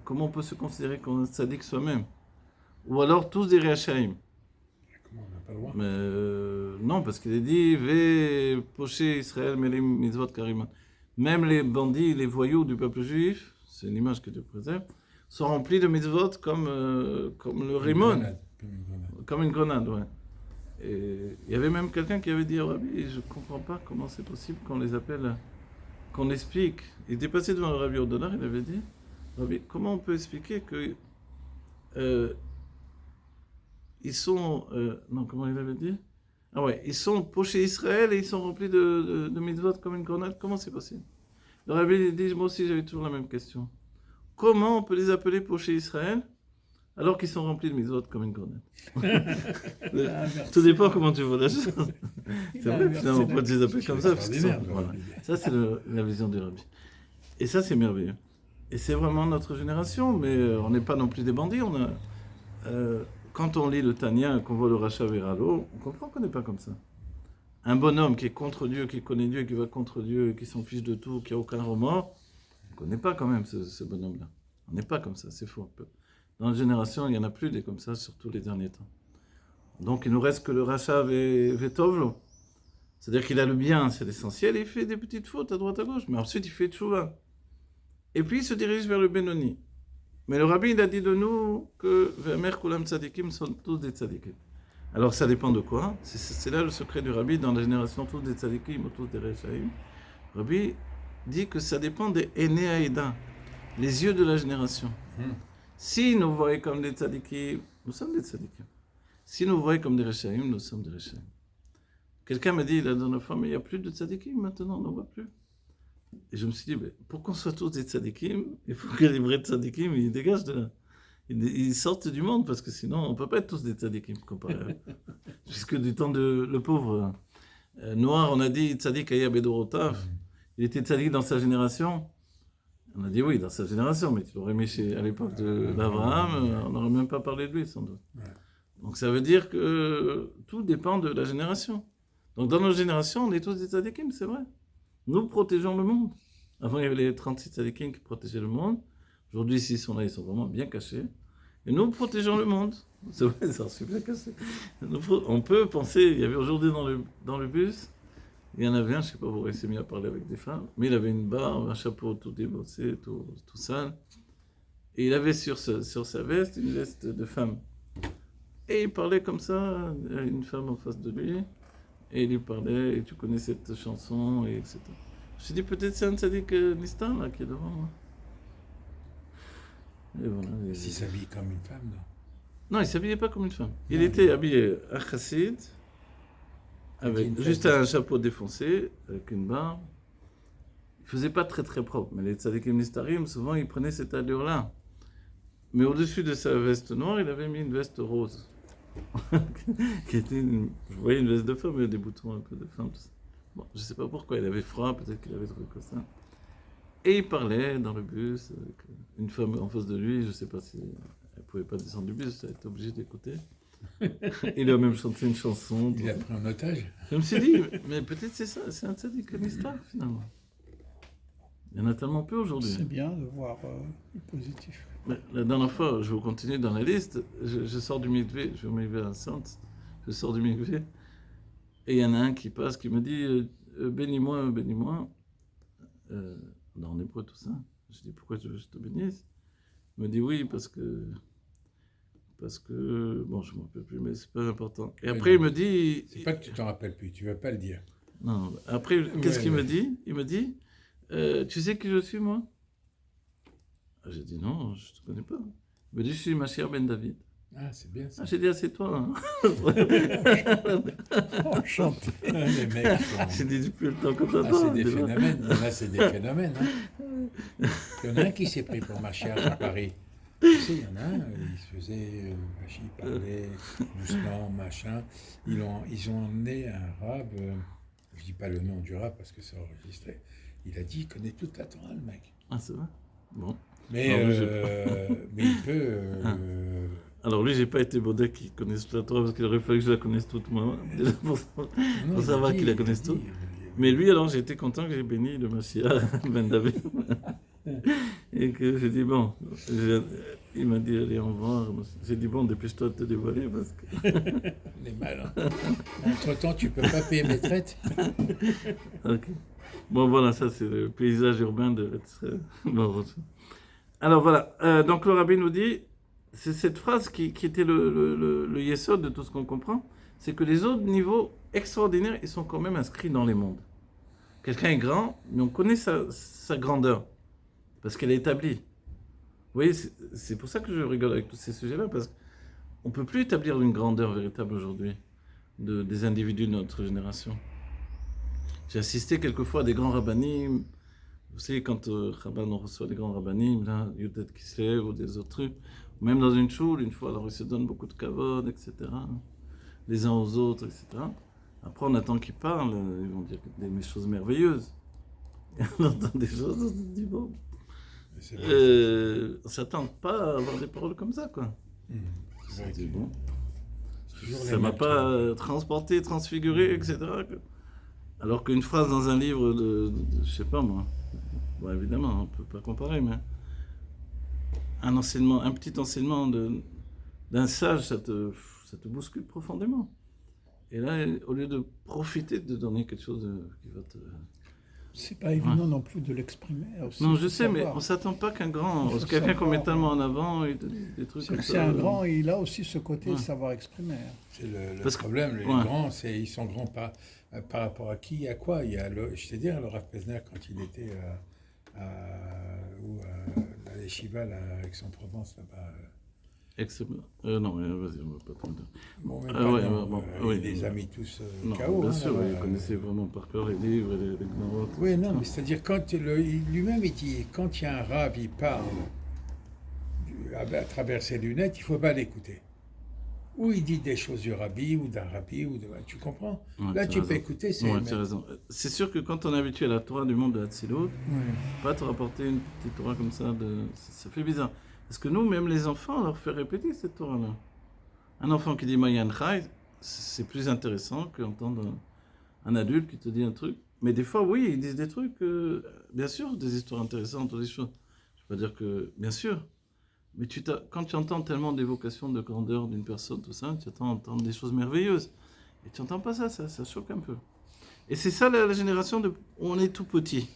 comment on peut se considérer comme un tzaddik soi-même? Ou alors tous des Rechaim. Comment on n'a pas le droit? Mais non, parce qu'il est dit Ve poché Israël melim mitzvot kariman. Même les bandits, les voyous du peuple juif, c'est une image que Dieu préserve, sont remplis de mitzvot comme le rimon. Comme une grenade, ouais. Et il y avait même quelqu'un qui avait dit au Rabbi, je ne comprends pas comment c'est possible qu'on les appelle, qu'on explique. Il était passé devant le Rabbi Odonar, il avait dit, Rabbi, comment on peut expliquer que ils sont, non, comment il avait dit? Ah ouais, ils sont pochés Israël et ils sont remplis de mitzvot comme une grenade. Comment c'est possible? Le Rabbi dit, moi aussi j'avais toujours la même question. Comment on peut les appeler pochés Israël alors qu'ils sont remplis de mitzvot comme une grenade? Tout dépend comment tu vois la chose. C'est vrai, finalement, on peut les appeler comme ça. Voilà. Ça, c'est la vision du Rabbi. Et ça, c'est merveilleux. Et c'est vraiment notre génération, mais on n'est pas non plus des bandits. Quand on lit le Tanya, qu'on voit le Racha Veralo, on comprend qu'on n'est pas comme ça. Un bonhomme qui est contre Dieu, qui connaît Dieu, qui va contre Dieu, qui s'en fiche de tout, qui n'a aucun remords, on ne connaît pas quand même ce bonhomme-là. On n'est pas comme ça, c'est faux. Dans la génération, il n'y en a plus des comme ça, surtout les derniers temps. Donc il ne nous reste que le Racha Vetovlo. C'est-à-dire qu'il a le bien, c'est l'essentiel, et il fait des petites fautes à droite à gauche, mais ensuite il fait Tchouva. Et puis il se dirige vers le Benoni. Mais le Rabbi, il a dit de nous que Ve'amer Kulam Tzadikim sont tous des Tzadikim. Alors ça dépend de quoi? C'est là le secret du Rabbi, dans la génération tous des Tzadikim ou tous des Rechaim. Le Rabbi dit que ça dépend des Ene Haïda, les yeux de la génération. Si nous voyons comme des Tzadikim, nous sommes des Tzadikim. Si nous voyons comme des Rechaim, nous sommes des Rechaim. Quelqu'un m'a dit la dernière fois, mais il n'y a plus de Tzadikim maintenant, on n'en voit plus. Et je me suis dit, mais pour qu'on soit tous des tzadikim, il faut que les vrais tzadikim, ils dégagent de là. Ils sortent du monde, parce que sinon, on ne peut pas être tous des tzadikim, comparé à eux. Puisque du temps de le pauvre noir, on a dit tzadik aya bedorotav, il était tzadik dans sa génération. On a dit oui, dans sa génération, mais tu l'aurais mis à l'époque d'Abraham, on n'aurait même pas parlé de lui, sans doute. Donc ça veut dire que tout dépend de la génération. Donc dans nos générations, on est tous des tzadikim, c'est vrai. Nous protégeons le monde. Avant, il y avait les 36 tzadikim qui protégeaient le monde. Aujourd'hui, s'ils sont là, ils sont vraiment bien cachés. Et nous protégeons le monde. C'est vrai, ils sont super cachés. On peut penser, il y avait aujourd'hui dans le bus, il y en avait un, je ne sais pas pourquoi il s'est mis à parler avec des femmes, mais il avait une barbe, un chapeau tout débossé, tout sale. Et il avait sur sa veste une veste de femme. Et il parlait comme ça à une femme en face de lui. Et il lui parlait, et tu connais cette chanson, et etc. Je me suis dit, peut-être c'est un tzaddik Nistan, là, qui est devant moi. Et voilà. S'il s'habille comme une femme, non? Non, il ne s'habillait pas comme une femme. Il était habillé à chassid, avec juste un chapeau défoncé, avec une barbe. Il ne faisait pas très très propre, mais les tzaddikim Nistarim, souvent, ils prenaient cette allure-là. Mais au-dessus de sa veste noire, il avait mis une veste rose. Qui était je voyais une veste de femme, mais des boutons un peu de femme. Bon, je ne sais pas pourquoi, il avait froid, peut-être qu'il avait trouvé comme ça. Et il parlait dans le bus avec une femme en face de lui, je ne sais pas si elle ne pouvait pas descendre du bus, elle était obligée d'écouter. Il a même chanté une chanson. Il a pris en otage. Je me suis dit, mais peut-être c'est ça, c'est un tzaddik Nistar finalement. Il y en a tellement peu aujourd'hui. C'est bien de voir le positif. Mais la dernière fois, je vais continuer dans la liste, je sors du mikvé, je vais au mikvé à Sainte, je sors du mikvé, et il y en a un qui passe, qui me dit bénis-moi, bénis-moi, en hébreu tout ça. Je dis pourquoi je te bénisse? Il me dit oui, parce que, bon, je ne m'en rappelle plus, mais c'est pas important. Et après, il me dit... C'est pas que tu t'en rappelles plus, tu ne vas pas le dire. Non, après, qu'est-ce qu'il me dit? Il me dit, tu sais qui je suis, moi? J'ai dit non, je ne te connais pas. Il me dit, je suis Mashiach ben David. Ah, c'est bien ça. Ah, j'ai dit, assieds-toi. Hein. Enchanté. Les mecs J'ai dit, depuis le temps que Ah, t'attends. c'est des tu vois. phénomènes. Il y en a, c'est des phénomènes. Hein. Il y en a un qui s'est pris pour Machiach à Paris. Tu sais, il y en a un, il se faisait, il parlait doucement, machin. Ils ont emmené un rab, je dis pas le nom du rab parce que c'est enregistré. Il a dit, il connaît toute la Torah, le mec. Ah, c'est vrai. Bon. Mais, Non, mais mais il peut. Ah. Alors lui, j'ai pas été baudet qui connaisse toute la Torah parce qu'il aurait fallu que je la connaisse toute moi, déjà pour non, il savoir dit, qu'il la il connaisse dit, toute. Mais lui, alors, j'ai été content que j'ai béni le Mashiach Ben David. Et que j'ai dit, bon, il m'a dit, allez, au revoir. J'ai dit, bon, dépêche-toi de te dévoiler parce que... On est mal. Hein. Entre-temps, tu peux pas payer mes traites. Ok. Bon, voilà, ça, c'est le paysage urbain de... Bon, alors, voilà. Donc, le rabbin nous dit, c'est cette phrase qui était le yesod de tout ce qu'on comprend, c'est que les autres niveaux extraordinaires, ils sont quand même inscrits dans les mondes. Quelqu'un est grand, mais on connaît sa grandeur, parce qu'elle est établie. Vous voyez, c'est pour ça que je rigole avec tous ces sujets-là, parce qu'on ne peut plus établir une grandeur véritable aujourd'hui des individus de notre génération. J'ai assisté quelquefois à des grands rabbinim. Vous savez, quand Rabban on reçoit des grands rabbinim, là, Yudet Kislev ou des autres trucs, ou même dans une choule, une fois, alors ils se donnent beaucoup de kavod, etc., les uns aux autres, etc. Après, on attend qu'ils parlent, ils vont dire des choses merveilleuses. Et on entend des choses, on se dit, bon, on s'attend pas à avoir des paroles comme ça, quoi. C'est vrai C'est que bon. c'est toujours les Ça m'a mêmes pas trucs. transporté, transfiguré, etc. Alors qu'une phrase dans un livre je sais pas moi, bon, évidemment, on peut pas comparer, mais un petit enseignement d'un sage, ça te bouscule profondément. Et là, au lieu de profiter de donner quelque chose qui va te... C'est pas évident non plus de l'exprimer. Aussi, Non, faut je sais, mais savoir. on s'attend pas qu'un grand, Il faut quelqu'un qu'on met savoir, tellement en avant, il te dit des trucs C'est comme que ça. c'est un grand, il a aussi ce côté Ouais. savoir exprimer. C'est le Parce que- problème, les ouais. grands, ils sont grands par rapport à qui, à quoi. Il y a je te dis, le Rav Pesner, quand il était à l'Eshiva, là, Aix-en-Provence, là-bas. Non, mais vas-y, on va pas trop dire. Bon, même Ah pas, ouais, non, bon, il oui. y a des amis tous Non, KO. bien hein, sûr, là-bas. il connaissait vraiment par cœur les livres et les gmarotes. Oui, non, mais c'est-à-dire, quand lui-même, il dit, quand il y a un Rav, il parle à travers ses lunettes, il ne faut pas l'écouter. Ou il dit des choses du rabbi, ou d'un rabbi, tu comprends? Ouais, Là, tu as tu peux raison. écouter, c'est... Ouais, tu as raison. C'est sûr que quand on est habitué à la Torah du monde de Hatzilut, pas te rapporter une petite Torah comme ça, ça fait bizarre. Parce que nous, même les enfants, on leur fait répéter cette Torah-là. Un enfant qui dit Mayan Chai, c'est plus intéressant qu'entendre un adulte qui te dit un truc. Mais des fois, oui, ils disent des trucs, bien sûr, des histoires intéressantes, ou des choses. Je ne veux pas dire que, bien sûr, mais quand tu entends tellement d'évocations de grandeur d'une personne, tout ça, tu entends des choses merveilleuses. Et tu n'entends pas ça choque un peu. Et c'est ça la génération où on est tout petit.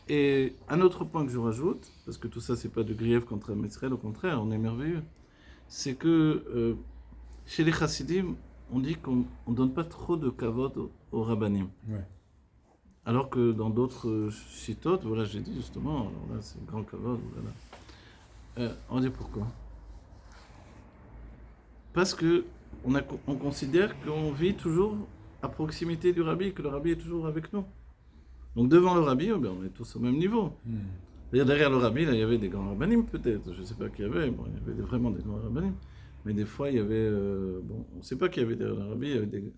Et un autre point que je rajoute, parce que tout ça, c'est pas de grief contre un Israël, au contraire, on est merveilleux, c'est que chez les chassidim, on dit qu'on ne donne pas trop de kavod aux rabbanim. Ouais. Alors que dans d'autres chitotes, voilà, j'ai dit justement, alors là, c'est le grand kavod, voilà. On dit pourquoi? Parce que on considère qu'on vit toujours à proximité du rabbi, que le rabbi est toujours avec nous. Donc devant le rabbi, on est tous au même niveau. Derrière le rabbi, là, il y avait des grands rabbinim peut-être, je ne sais pas qui y avait, bon, il y avait vraiment des grands rabbinim, mais des fois il y avait, on ne sait pas qui y avait derrière le rabbi, il y avait des...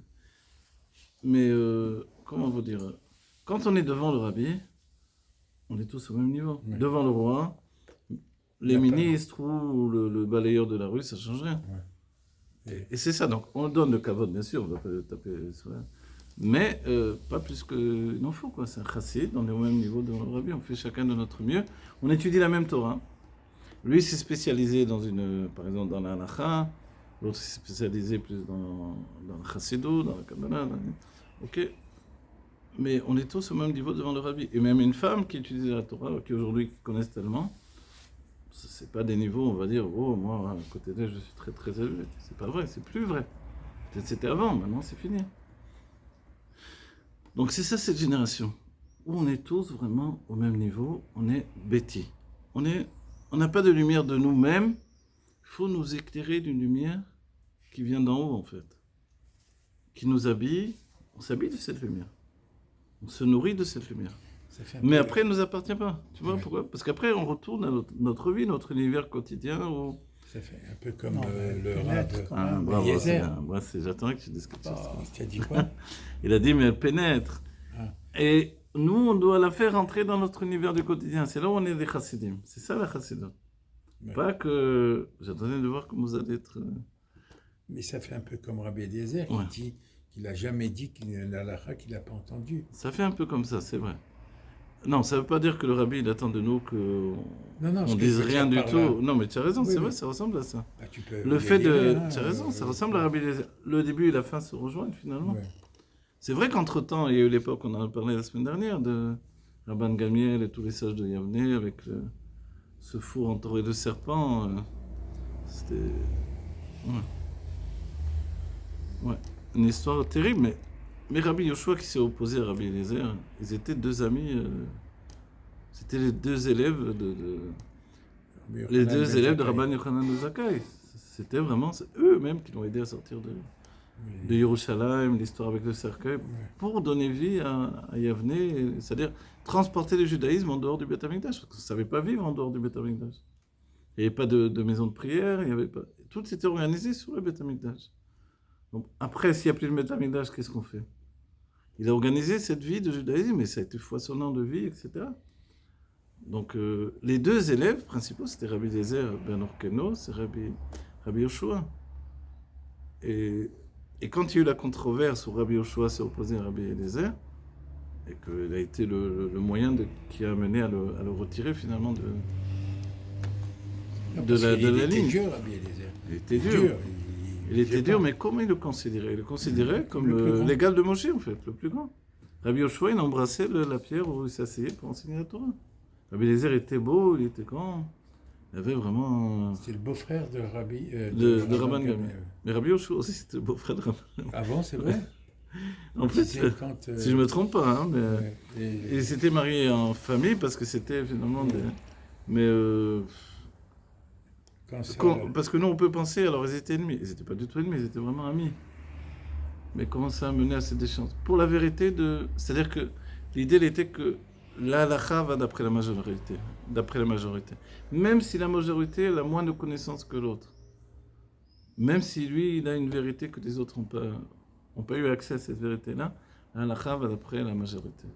Mais comment vous dire, quand on est devant le rabbi, on est tous au même niveau. Ouais. Devant le roi, les ministres ou le balayeur de la rue, ça ne change rien. Ouais. Et c'est ça, donc on donne le kavod, bien sûr, on va pas taper sur la... Mais pas plus qu'il n'en faut, quoi. C'est un chassid, on est au même niveau devant le rabbi, on fait chacun de notre mieux. On étudie la même Torah. Lui s'est spécialisé par exemple dans la halacha, l'autre s'est spécialisé plus dans le chassidou, dans la kabbalah. Ok. Mais on est tous au même niveau devant le rabbi. Et même une femme qui étudie la Torah, qui aujourd'hui connaissent tellement, c'est pas des niveaux, on va dire, oh, moi, à côté d'elle, je suis très très élevé. C'est pas vrai, c'est plus vrai. Peut-être c'était avant, maintenant c'est fini. Donc c'est ça cette génération, où on est tous vraiment au même niveau, on est bêtis. On n'a pas de lumière de nous-mêmes faut nous éclairer d'une lumière qui vient d'en haut, en fait. Qui nous habille, on s'habille de cette lumière. On se nourrit de cette lumière. Mais après, elle ne nous appartient pas. Tu vois pourquoi? Parce qu'après, on retourne à notre vie, notre univers quotidien. Où... Ça fait un peu comme Non, le pénètre, rab. Bravo, Eliezer. moi, j'attendais que tu dises quelque chose. Tu as dit quoi? Il a dit, mais elle pénètre. Ah. Et nous, on doit la faire entrer dans notre univers du quotidien. C'est là où on est des chassidim. C'est ça la chassidut. Ouais. Pas que... J'attendais de voir comment vous allez être... Mais ça fait un peu comme Rabbi Eliezer qui dit qu'il n'a jamais dit qu'il y a une halakha qu'il n'a pas entendu. Ça fait un peu comme ça, c'est vrai. Non, ça ne veut pas dire que le rabbi il attend de nous qu'on ne dise rien du tout. Là. Non, mais tu as raison, c'est vrai, ça ressemble à ça. Bah, tu peux le fait de... tu as raison, ça ressemble à Rabbi Eliezer. Le début et la fin se rejoignent finalement. Ouais. C'est vrai qu'entre-temps, il y a eu l'époque, on en a parlé la semaine dernière, de Rabban Gamiel et tous les sages de Yavne avec ce four entouré de serpents. C'était... Ouais. Une histoire terrible, mais Rabbi Yoshua qui s'est opposé à Rabbi Eliezer, ils étaient deux amis, c'était les deux élèves de Rabban Yochanan de Zakkai. C'était vraiment eux-mêmes qui l'ont aidé à sortir de Yerushalayim, l'histoire avec le cercueil, pour donner vie à Yavne, c'est-à-dire transporter le judaïsme en dehors du Beth Amikdash, parce qu'on ne savait pas vivre en dehors du Beth Amikdash. Il n'y avait pas de maison de prière, il y avait pas... tout était organisé sur le Beth Amikdash. Donc, après, s'il n'y a plus de Beth Amikdash, qu'est-ce qu'on fait? Il a organisé cette vie de judaïsme, et ça a été foisonnant de vie, etc. Donc, les deux élèves principaux, c'était Rabbi Eliezer ben Orkeno, c'est Rabbi Yoshua. Et quand il y a eu la controverse où Rabbi Yoshua s'est opposé à Rabbi Eliezer, et qu'il a été le moyen qui a amené à le retirer finalement de la ligne. Dur, Rabbi Eliezer. Il était dur. Il était dur, mais comment il le considérait? Il le considérait comme l'égal de Moshe, en fait, le plus grand. Rabbi Yoshua, il embrassait la pierre où il s'asseyait pour enseigner la Torah. Rabbi Eliezer était beau, il était grand. Il avait vraiment... C'était le beau-frère de Rabbi... de Rabban Gamiel. Mais Rabbi Yoshua aussi, c'était le beau-frère de Rabban Gamiel. Ah bon, c'est vrai? En fait, si je ne me trompe pas, hein, mais... Ils s'étaient mariés en famille parce que c'était finalement des... Mais... parce que nous, on peut penser, alors ils étaient ennemis. Ils n'étaient pas du tout ennemis, ils étaient vraiment amis. Mais comment ça a mené à cette échange? Pour la vérité c'est-à-dire que l'idée était que la halakha va d'après la majorité. Même si la majorité a moins de connaissances que l'autre. Même si lui, il a une vérité que les autres n'ont pas eu accès à cette vérité-là, la halakha va d'après la majorité.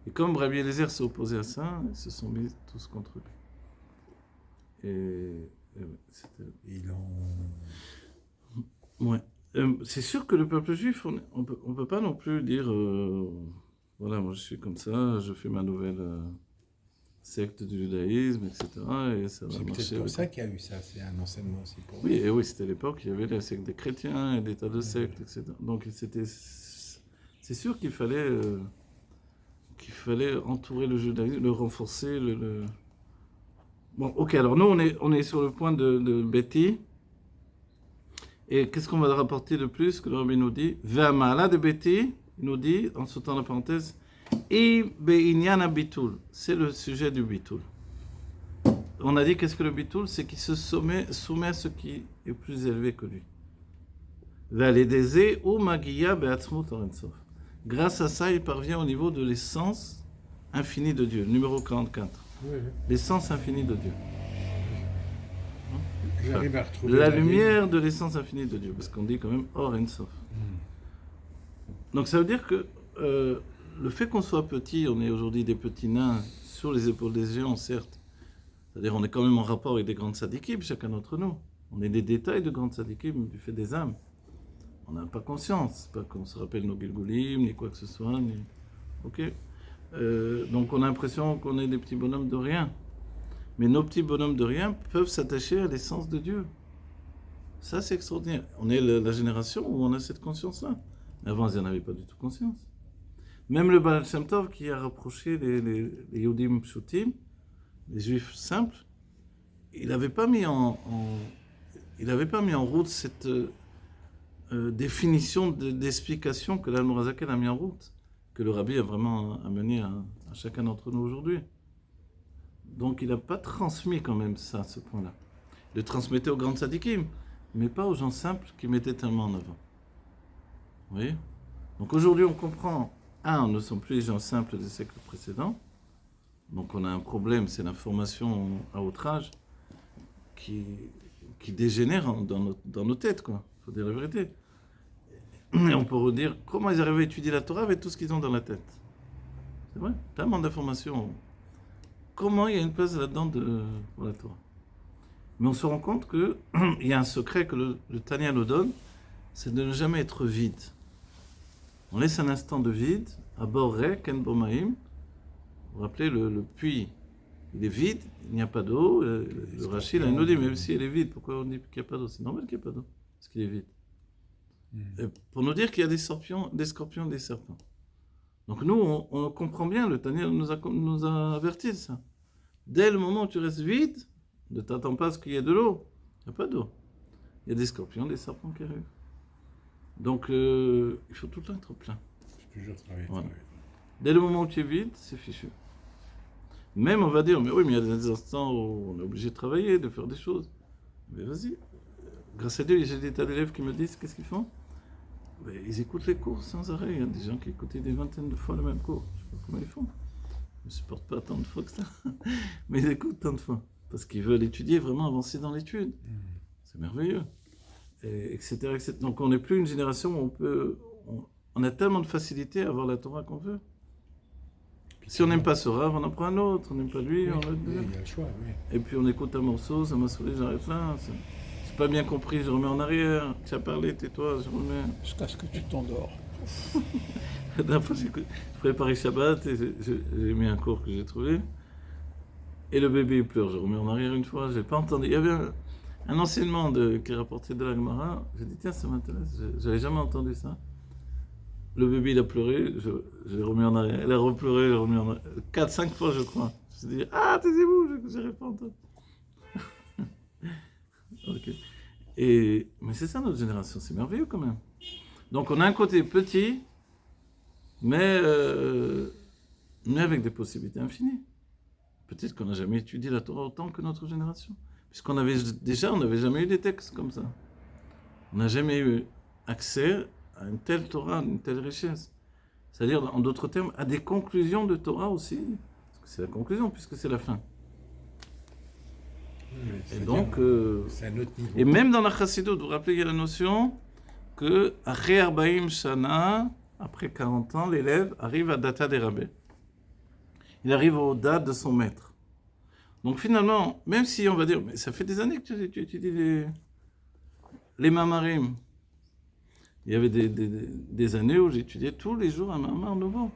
Et comme Rabbi Eliezer s'est opposé à ça, ils se sont mis tous contre lui. Ouais. C'est sûr que le peuple juif, on peut pas non plus dire voilà, moi je suis comme ça, je fais ma nouvelle secte du judaïsme, etc. Et ça va c'est marcher. C'est pour ça qu'il y a eu ça, c'est un enseignement aussi pour oui, et oui, c'était l'époque, il y avait la secte des chrétiens et des tas de sectes, etc. Donc c'est sûr qu'il fallait entourer le judaïsme, le renforcer, Bon, ok, alors nous, on est sur le point de Betty. Et qu'est-ce qu'on va rapporter de plus que le rabbi nous dit? Ve'amala de Betty, il nous dit, en sautant la parenthèse, I be'inyan bitul. C'est le sujet du bitul. On a dit qu'est-ce que le bitul? C'est qu'il se soumet à ce qui est plus élevé que lui. Ve'aledeze ou magiya be'atzmut orensof. Grâce à ça, il parvient au niveau de l'essence infinie de Dieu. Numéro 44. Oui. L'essence infinie de Dieu. J'arrive à retrouver la lumière de l'essence infinie de Dieu, parce qu'on dit quand même Or Ensof. Donc ça veut dire que le fait qu'on soit petit, on est aujourd'hui des petits nains sur les épaules des géants, certes. C'est-à-dire on est quand même en rapport avec des grandes sadikim, chacun d'entre nous. On est des détails de grandes sadikim du fait des âmes. On n'a pas conscience, pas qu'on se rappelle nos Gilgulim, ni quoi que ce soit, ni... Ok. Donc on a l'impression qu'on est des petits bonhommes de rien. Mais nos petits bonhommes de rien peuvent s'attacher à l'essence de Dieu. Ça, c'est extraordinaire. On est la génération où on a cette conscience-là. Mais avant, ils n'en avaient pas du tout conscience. Même le Baal Shem Tov qui a rapproché les Yehudim Pshutim, les Juifs simples, il n'avait pas mis en route cette définition d'explication que l'Almorazaken a mis en route, que le Rabbi a vraiment amené à chacun d'entre nous aujourd'hui. Donc il n'a pas transmis quand même ça, ce point-là. le transmettait aux grandes tzadikim, mais pas aux gens simples qui mettaient tellement en avant. Vous voyez? Donc aujourd'hui, on comprend, on ne sont plus les gens simples des siècles précédents, donc on a un problème, c'est l'information à outrage qui dégénère dans nos têtes, quoi. Il faut dire la vérité. Et on peut redire comment ils arrivent à étudier la Torah avec tout ce qu'ils ont dans la tête. C'est vrai, tellement d'informations. Comment il y a une place là-dedans pour la Torah? Mais on se rend compte qu'il y a un secret que le Tanya nous donne, c'est de ne jamais être vide. On laisse un instant de vide, à Boré, Ken Bomaim. Vous vous rappelez, le puits, il est vide, il n'y a pas d'eau. Le Rachid, il nous dit, même si elle est vide, pourquoi on dit qu'il n'y a pas d'eau? C'est normal qu'il n'y ait pas d'eau, parce qu'il est vide. Pour nous dire qu'il y a des scorpions, des serpents. Donc nous, on comprend bien, le Tanya nous a averti de ça. Dès le moment où tu restes vide, ne t'attends pas à ce qu'il y ait de l'eau. Il n'y a pas d'eau. Il y a des scorpions, des serpents qui arrivent. Donc il faut tout le temps être plein. Toujours travailler. Dès le moment où tu es vide, c'est fichu. Même on va dire, mais oui, mais il y a des instants où on est obligé de travailler, de faire des choses. Mais vas-y. Grâce à Dieu, j'ai des tas d'élèves qui me disent, qu'est-ce qu'ils font? Ils écoutent les cours sans arrêt. Il y a des gens qui écoutaient des vingtaines de fois le même cours. Je ne sais pas comment ils font. Ils ne supportent pas tant de fois que ça. Mais ils écoutent tant de fois. Parce qu'ils veulent étudier, vraiment avancer dans l'étude. C'est merveilleux. Etc., etc. Donc on n'est plus une génération où on a tellement de facilité à avoir la Torah qu'on veut. Si on n'aime pas ce rave, on en prend un autre. On n'aime pas lui, on arrête de il y a le choix, oui. Et puis on écoute un morceau, ça m'a saoulé, j'arrête là. J'ai pas bien compris, je remets en arrière. Tu as parlé, tais-toi, je remets. Jusqu'à ce que tu t'endors. La dernière fois, j'ai préparé Shabbat et j'ai mis un cours que j'ai trouvé. Et le bébé il pleure, je remets en arrière une fois, j'ai pas entendu. Il y avait un enseignement qui rapportait de la Gemara. J'ai dit, tiens, ça m'intéresse, j'avais jamais entendu ça. Le bébé il a pleuré, je l'ai remis en arrière. Elle a repleuré, je l'ai remis en arrière. 4-5 fois, je crois. Je me suis dit, taisez-vous, j'ai pas entendu. Ok. Mais c'est ça notre génération, c'est merveilleux quand même. Donc on a un côté petit, mais avec des possibilités infinies. Peut-être qu'on n'a jamais étudié la Torah autant que notre génération. Puisqu'on n'avait jamais eu des textes comme ça. On n'a jamais eu accès à une telle Torah, une telle richesse. C'est-à-dire, en d'autres termes, à des conclusions de Torah aussi. Parce que c'est la conclusion, puisque c'est la fin. Oui, et donc, c'est un autre niveau. Et même dans la Chassidut, vous vous rappelez, il y a la notion que après Arbaïm Shana, après 40 ans, l'élève arrive à Data des Rabbis. Il arrive au date de son maître. Donc finalement, même si on va dire, mais ça fait des années que tu étudies les mamarim. Il y avait des années où j'étudiais tous les jours un mamar nouveau.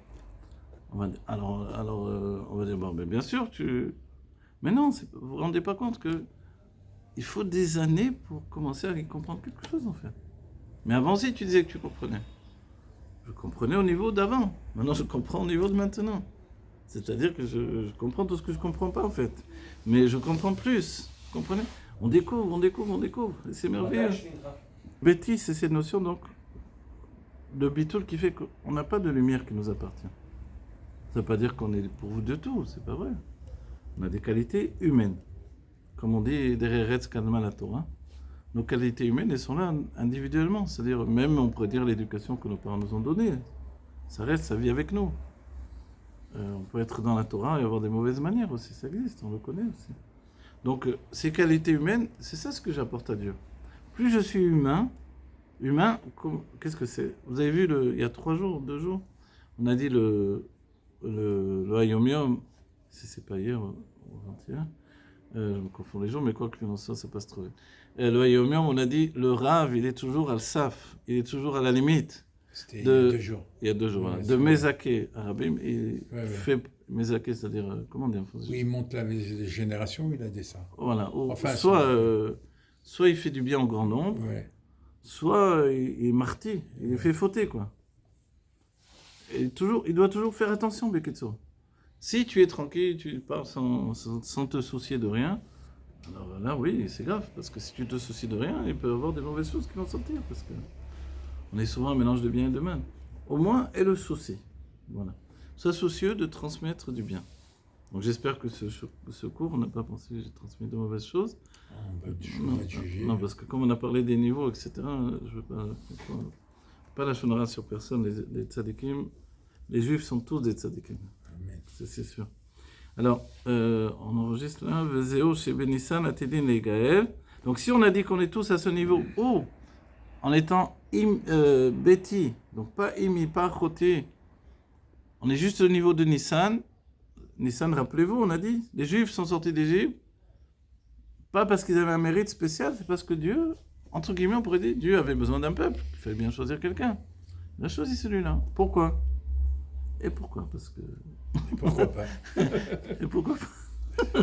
On va dire, on va dire, bon, mais bien sûr, mais non, vous ne vous rendez pas compte que il faut des années pour commencer à y comprendre quelque chose en fait. Mais avant aussi, tu disais que tu comprenais. Je comprenais au niveau d'avant. Maintenant, je comprends au niveau de maintenant. C'est-à-dire que je comprends tout ce que je ne comprends pas en fait. Mais je comprends plus. Vous comprenez? On découvre. Et c'est merveilleux. Betty, c'est cette notion donc de Bitoul qui fait qu'on n'a pas de lumière qui nous appartient. Ça ne veut pas dire qu'on est pourvu de tout, c'est pas vrai. On a des qualités humaines. Comme on dit derrière Retz Kadma la Torah, nos qualités humaines, elles sont là individuellement. C'est-à-dire, même on pourrait dire l'éducation que nos parents nous ont donnée. Ça reste, ça vit avec nous. On peut être dans la Torah et avoir des mauvaises manières aussi, ça existe, on le connaît aussi. Donc, ces qualités humaines, c'est ça ce que j'apporte à Dieu. Plus je suis humain, qu'est-ce que c'est? Vous avez vu, il y a 2 jours, on a dit le Hayom Yom, si c'est pas hier ou avant-hier, je me confonds les jours, mais quoi que ça passe trop vite. Le Hayom Yom, on a dit, le Rav, il est toujours al-Saf, il est toujours à la limite. C'était il y a 2 jours. Il y a 2 jours, Ouais, voilà. De Mezaké Arabim, il fait Mezaké, c'est-à-dire, comment dire en français? Oui, il monte la génération, il a des ça. Voilà. Enfin, soit il fait du bien au grand nombre, soit il est marty, il fait fauter, quoi. Et il doit toujours faire attention, Beketso. Si tu es tranquille, tu pars sans te soucier de rien, alors là, oui, c'est grave, parce que si tu te soucies de rien, il peut y avoir des mauvaises choses qui vont sortir, parce que on est souvent un mélange de bien et de mal. Au moins, aie le souci. Voilà. Sois soucieux de transmettre du bien. Donc j'espère que ce cours, on n'a pas pensé que j'ai transmis de mauvaises choses. On va toujours être jugé. Non, parce que comme on a parlé des niveaux, etc., je veux pas la shonara sur personne, les tzadikim, les juifs sont tous des tzadikim. Amen. C'est sûr. Alors, on enregistre là, Vezeo chez Benissan, Atidin et Gaël. Donc si on a dit qu'on est tous à ce niveau, ou en étant Beti, donc pas Imi, pas Choti, on est juste au niveau de Nissan. Nissan, rappelez-vous, on a dit, les Juifs sont sortis d'Égypte, pas parce qu'ils avaient un mérite spécial, c'est parce que Dieu, entre guillemets, on pourrait dire, Dieu avait besoin d'un peuple, il fallait bien choisir quelqu'un. Il a choisi celui-là. Pourquoi ? Et pourquoi ? Parce que... Et pourquoi pas ? Et pourquoi pas ?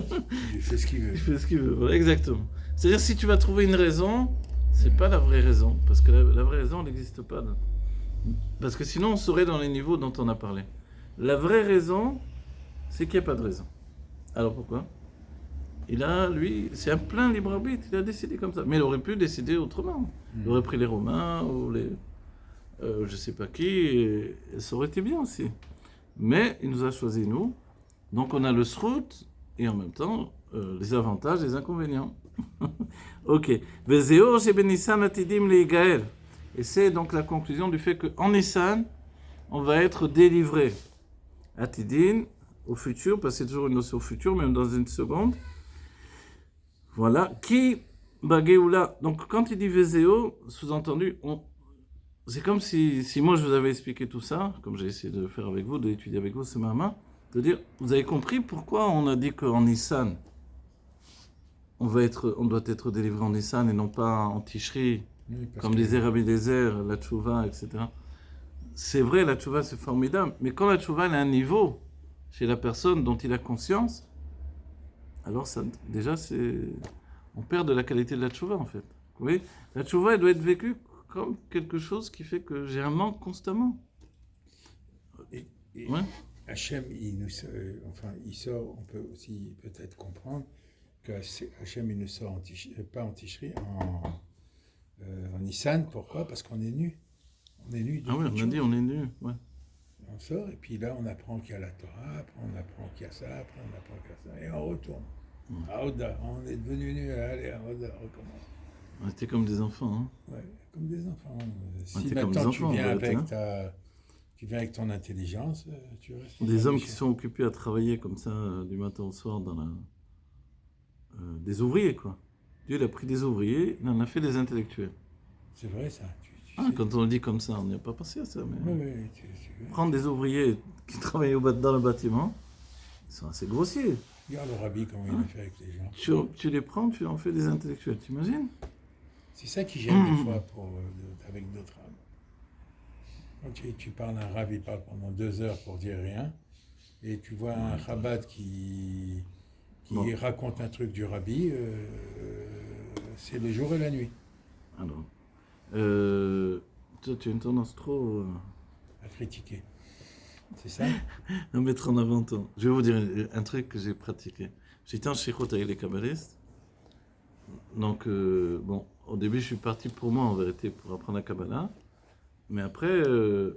Il fait ce qu'il veut. Il fait ce qu'il veut, voilà, exactement. C'est-à-dire, si tu vas trouver une raison, c'est pas la vraie raison, parce que la vraie raison, elle n'existe pas. Là. Parce que sinon, on serait dans les niveaux dont on a parlé. La vraie raison, c'est qu'il n'y a pas de raison. Alors pourquoi ? Il a, lui, c'est un plein libre arbitre, il a décidé comme ça. Mais il aurait pu décider autrement. Il aurait pris les Romains ou les... je sais pas qui, et ça aurait été bien aussi. Mais il nous a choisi nous. Donc on a le srout et en même temps les avantages et les inconvénients. Ok. Vezeo chez Benissan atidim le Gaël. Et c'est donc la conclusion du fait qu'en Nissan, on va être délivré. Atidin, au futur, parce que c'est toujours une notion au futur, même dans une seconde. Voilà. Qui Bageoula. Donc quand il dit Vezeo, sous-entendu, c'est comme si moi je vous avais expliqué tout ça, comme j'ai essayé de le faire avec vous, d'étudier avec vous ce matin, de dire, vous avez compris pourquoi on a dit qu'en Nissan, on doit être délivré en Nissan et non pas en Tishri, oui, comme disait Rabbi Eliezer, la tchouva, etc. C'est vrai, la tchouva c'est formidable, mais quand la tchouva elle a un niveau chez la personne dont il a conscience, alors ça, déjà on perd de la qualité de la tchouva en fait. Vous voyez, la tchouva elle doit être vécue comme quelque chose qui fait que j'ai un manque constamment. Et ouais. Hachem, il sort, on peut aussi peut-être comprendre que Hachem, il ne sort pas en Tishri, en Nissan. Pourquoi ? Parce qu'on est nu. On est nu. Ah oui, on a dit on est nu. Ouais. On sort et puis là, on apprend qu'il y a la Torah, après on apprend qu'il y a ça, après on apprend qu'il y a ça, et on retourne. Aouda, on est devenu nu, allez, Aouda, on recommence. On était comme des enfants. Hein. Ouais, comme des enfants. Si maintenant tu viens avec ton intelligence, tu restes. Des hommes qui sont occupés à travailler comme ça du matin au soir dans des ouvriers, quoi. Dieu il a pris des ouvriers, il en a fait des intellectuels. C'est vrai ça. Quand on le dit comme ça, on n'y a pas pensé à ça. Mais oui, prendre des ouvriers qui travaillent dans le bâtiment, ils sont assez grossiers. Regarde le rabbi comment il a fait avec les gens. Tu les prends, tu en fais des intellectuels, t'imagines ? C'est ça qui gêne des fois avec d'autres rabbins. Quand tu parles à un rabbi, il parle pendant 2 heures pour dire rien, et tu vois un Chabad qui raconte un truc du rabbi, c'est le jour et la nuit. Alors, toi tu as une tendance trop... à critiquer. C'est ça ? À mettre en avant ton... Je vais vous dire un truc que j'ai pratiqué. J'étais en shichot avec les kabbalistes. Donc, au début, je suis parti pour moi, en vérité, pour apprendre la Kabbalah. Mais après,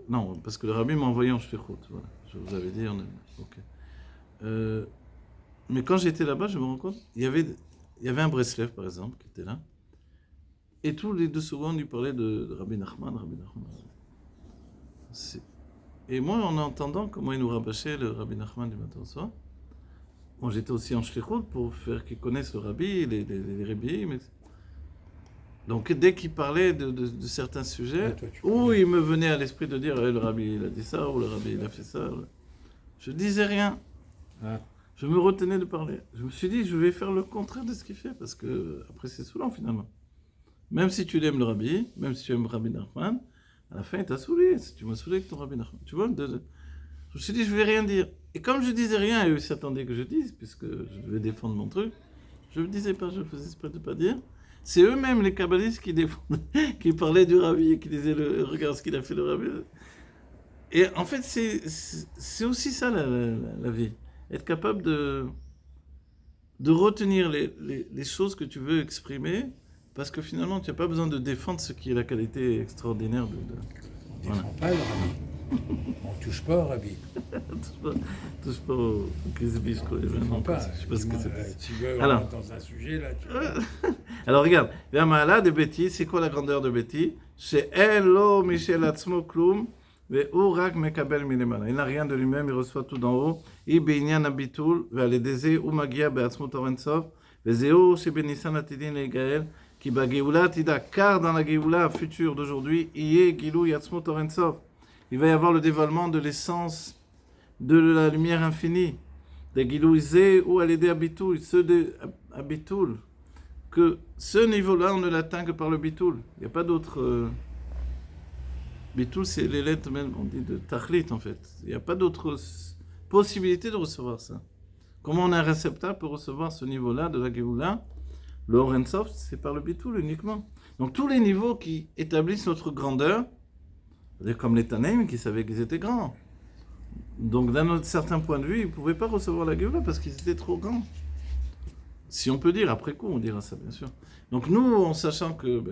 non, parce que le rabbi m'a envoyé en shichot. Voilà. Je vous avais dit, ok. Mais quand j'étais là-bas, je me rends compte, il y avait un Breslev, par exemple, qui était là. Et tous les 2 secondes, il parlait de Rabbi Nachman. Et moi, en entendant comment il nous rabâchait le Rabbi Nachman du matin au soir, bon, j'étais aussi en shlichut pour faire qu'ils connaissent le Rabbi, les Rabbi. Mais... Donc, dès qu'il parlait de certains sujets, ou il me venait à l'esprit de dire le Rabbi il a dit ça, ou le Rabbi il a fait ça, je disais rien. Ah. Je me retenais de parler. Je me suis dit, je vais faire le contraire de ce qu'il fait, parce que après c'est saoulant finalement. Même si tu aimes le Rabbi, même si tu aimes Rabbi Nachman, à la fin il t'a saoulé. Tu m'as saoulé avec ton Rabbi Nachman. Tu vois, je me suis dit, je vais rien dire. Et comme je disais rien, et eux s'attendaient que je dise, puisque je devais défendre mon truc, je ne le disais pas, je faisais exprès de ne pas dire. C'est eux-mêmes, les kabbalistes, qui parlaient du Rabbi, et qui disaient, regarde ce qu'il a fait le Rabbi. Et en fait, c'est aussi ça la vie. Être capable de retenir les choses que tu veux exprimer, parce que finalement, tu n'as pas besoin de défendre ce qui est la qualité extraordinaire On ne défend pas le rabbi. On touche pas au Rabbi. touche pas au Kisbish, quoi. Non, pas. Je sais pas ce que c'est. Tu veux, Alors. dans un sujet, là, tu Alors regarde, Vermala de Betty, c'est quoi la grandeur de Betty? Chez Elo Michel Atzmo Klum, Ve'urak Mekabel Milemala. Il n'a rien de lui-même, il reçoit tout d'en haut. I Beinyan Abitul, Ve'aledeze Umagia Be'atzmo Torensov, Ve'zeo chez Benissan Atidin et Gaël, qui ba Geoula Tida, car dans la Geoula future d'aujourd'hui, Iye Gilou Yatzmo Torensov. Il va y avoir le dévoilement de l'essence de la lumière infinie. Des Gilou Izé ou Aledé Abitul, ceux de Abitul. Que ce niveau-là, on ne l'atteint que par le bitoul. Il n'y a pas d'autre... Bitoul, c'est les lettres même, on dit de tachlit en fait. Il n'y a pas d'autre possibilité de recevoir ça. Comment on est un réceptacle pour recevoir ce niveau-là de la Géoula? Le Orensov, c'est par le bitoul uniquement. Donc tous les niveaux qui établissent notre grandeur, comme les Tanaïm qui savaient qu'ils étaient grands. Donc d'un certain point de vue, ils ne pouvaient pas recevoir la Géoula parce qu'ils étaient trop grands. Si on peut dire, après coup, on dira ça, bien sûr. Donc nous, en sachant que,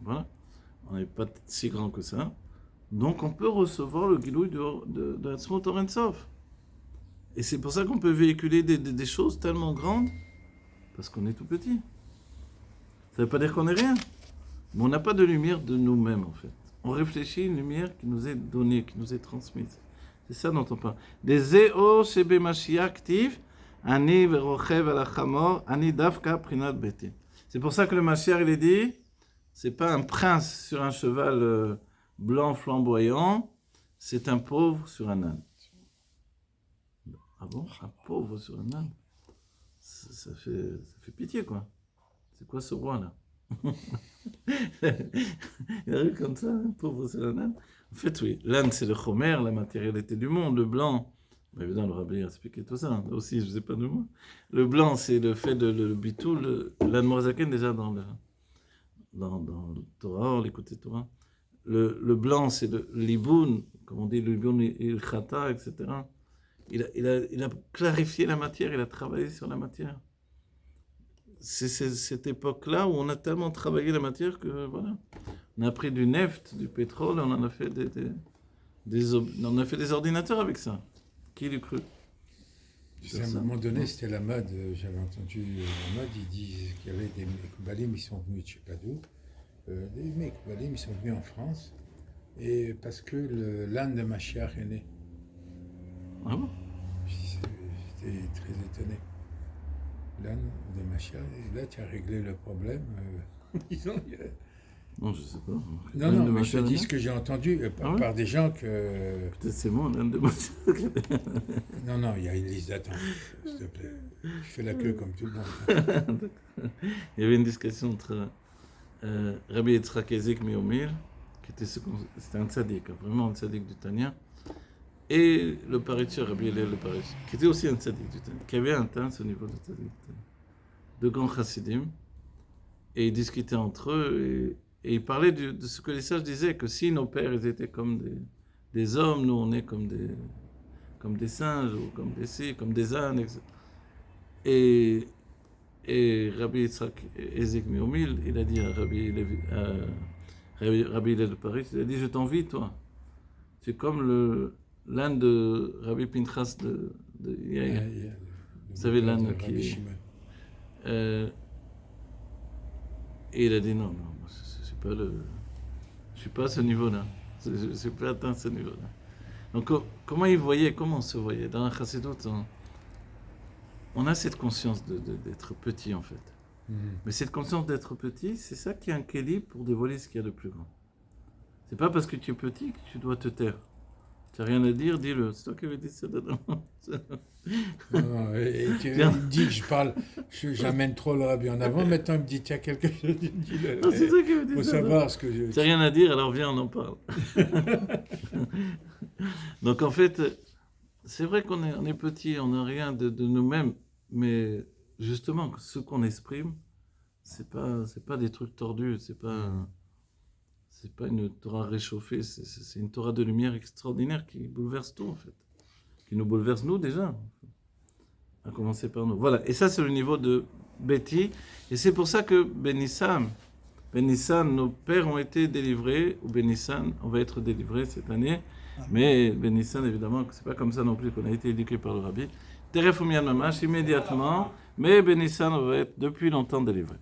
voilà, on n'est pas si grand que ça, donc on peut recevoir le guilouille de Hatzmo Torensov. Et c'est pour ça qu'on peut véhiculer des choses tellement grandes, parce qu'on est tout petit. Ça ne veut pas dire qu'on n'est rien, mais on n'a pas de lumière de nous-mêmes, en fait. On réfléchit à une lumière qui nous est donnée, qui nous est transmise. C'est ça dont on parle. Des Zéo Shebe Mashiach actifs, Ani verochev ala chamor, ani davka prinat beti. C'est pour ça que le Mashiach, il est dit, c'est pas un prince sur un cheval blanc flamboyant, c'est un pauvre sur un âne. Ah bon? Un pauvre sur un âne? Ça fait pitié, quoi. C'est quoi ce roi-là? Il arrive comme ça, un pauvre sur un âne. En fait, oui, l'âne, c'est le chomer, la matérialité du monde, le blanc. Mais évidemment, le rabbi a expliqué tout ça. Là aussi, je ne sais pas de moi. Le blanc, c'est le fait de le bitoul. L'Anne Morazaken, déjà dans le Torah, l'écouter Torah. Le blanc, c'est le liboun, comme on dit, le liboun il khata, etc. Il a clarifié la matière, il a travaillé sur la matière. C'est cette époque-là où on a tellement travaillé la matière que, voilà. On a pris du neft, du pétrole, on en a fait on a fait des ordinateurs avec ça. Qui l'eût cru? À un moment donné, c'était la mode, j'avais entendu la mode, ils disent qu'il y avait des Mekoubalim, ils sont venus de je ne sais pas d'où, des Mekoubalim, ils sont venus en France, et parce que l'âne de Mashiach est né. Ah bon? J'étais très étonné. L'âne de Mashiach, et là tu as réglé le problème, disons. Non, je ne sais pas. Non, mais je te dis ce que j'ai entendu par des gens que... Peut-être c'est moi, l'âne de Mashiach. Non, il y a une liste d'attente, s'il te plaît. Je fais la queue comme tout le monde. Il y avait une discussion entre Rabbi Yitzhak Ezik Miomir, c'était un tzaddik, vraiment un tzaddik du Tanya, et le Paritcher, Rabbi Hillel le Paritcher, qui était aussi un tzaddik du Tanya, qui avait atteint ce niveau de tzaddik. De grands chassidim, et ils discutaient entre eux, et ils parlaient de ce que les sages disaient, que si nos pères ils étaient comme des hommes, nous on est comme des singes, ou comme des ânes, etc. Et Rabbi Yitzhak Ezik Miomil, il a dit à Rabbi Hillel de Paris, il a dit, je t'envie, toi. C'est comme l'âne de Rabbi Pinchas de Yair. Vous savez, l'âne qui est... et il a dit, non, je suis pas à ce niveau-là. Je ne suis pas atteint à ce niveau-là. Donc, comment on se voyait? Dans la Chassidut, on a cette conscience d'être petit, en fait. Mais cette conscience d'être petit, c'est ça qui est un kéli pour dévoiler ce qu'il y a de plus grand. C'est pas parce que tu es petit que tu dois te taire. Tu n'as rien à dire, dis-le. C'est toi qui avais dit ça dedans. Non, et tu me dis que je parle, j'amène trop le rabbi en avant. Maintenant, il me dit, tiens, quelque chose, dis-le. Non, c'est ça qui avait dit ça. Faut savoir ce que je... Tu n'as rien à dire, alors viens, on en parle. Donc, en fait, c'est vrai qu'on est petit, on n'a rien de nous-mêmes, mais justement, ce qu'on exprime, c'est pas des trucs tordus, c'est pas une Torah réchauffée, c'est une Torah de lumière extraordinaire qui bouleverse tout, en fait. Qui nous bouleverse, nous, déjà. À commencer par nous. Voilà, et ça, c'est le niveau de Betty. Et c'est pour ça que Ben Nissan, nos pères ont été délivrés, ou Ben Nissan, on va être délivrés cette année. Mais Ben Nissan, évidemment, c'est pas comme ça non plus qu'on a été éduqué par le Rabbi. Teref Umian Mamash, immédiatement. Mais Ben Nissan, on va être depuis longtemps délivrés.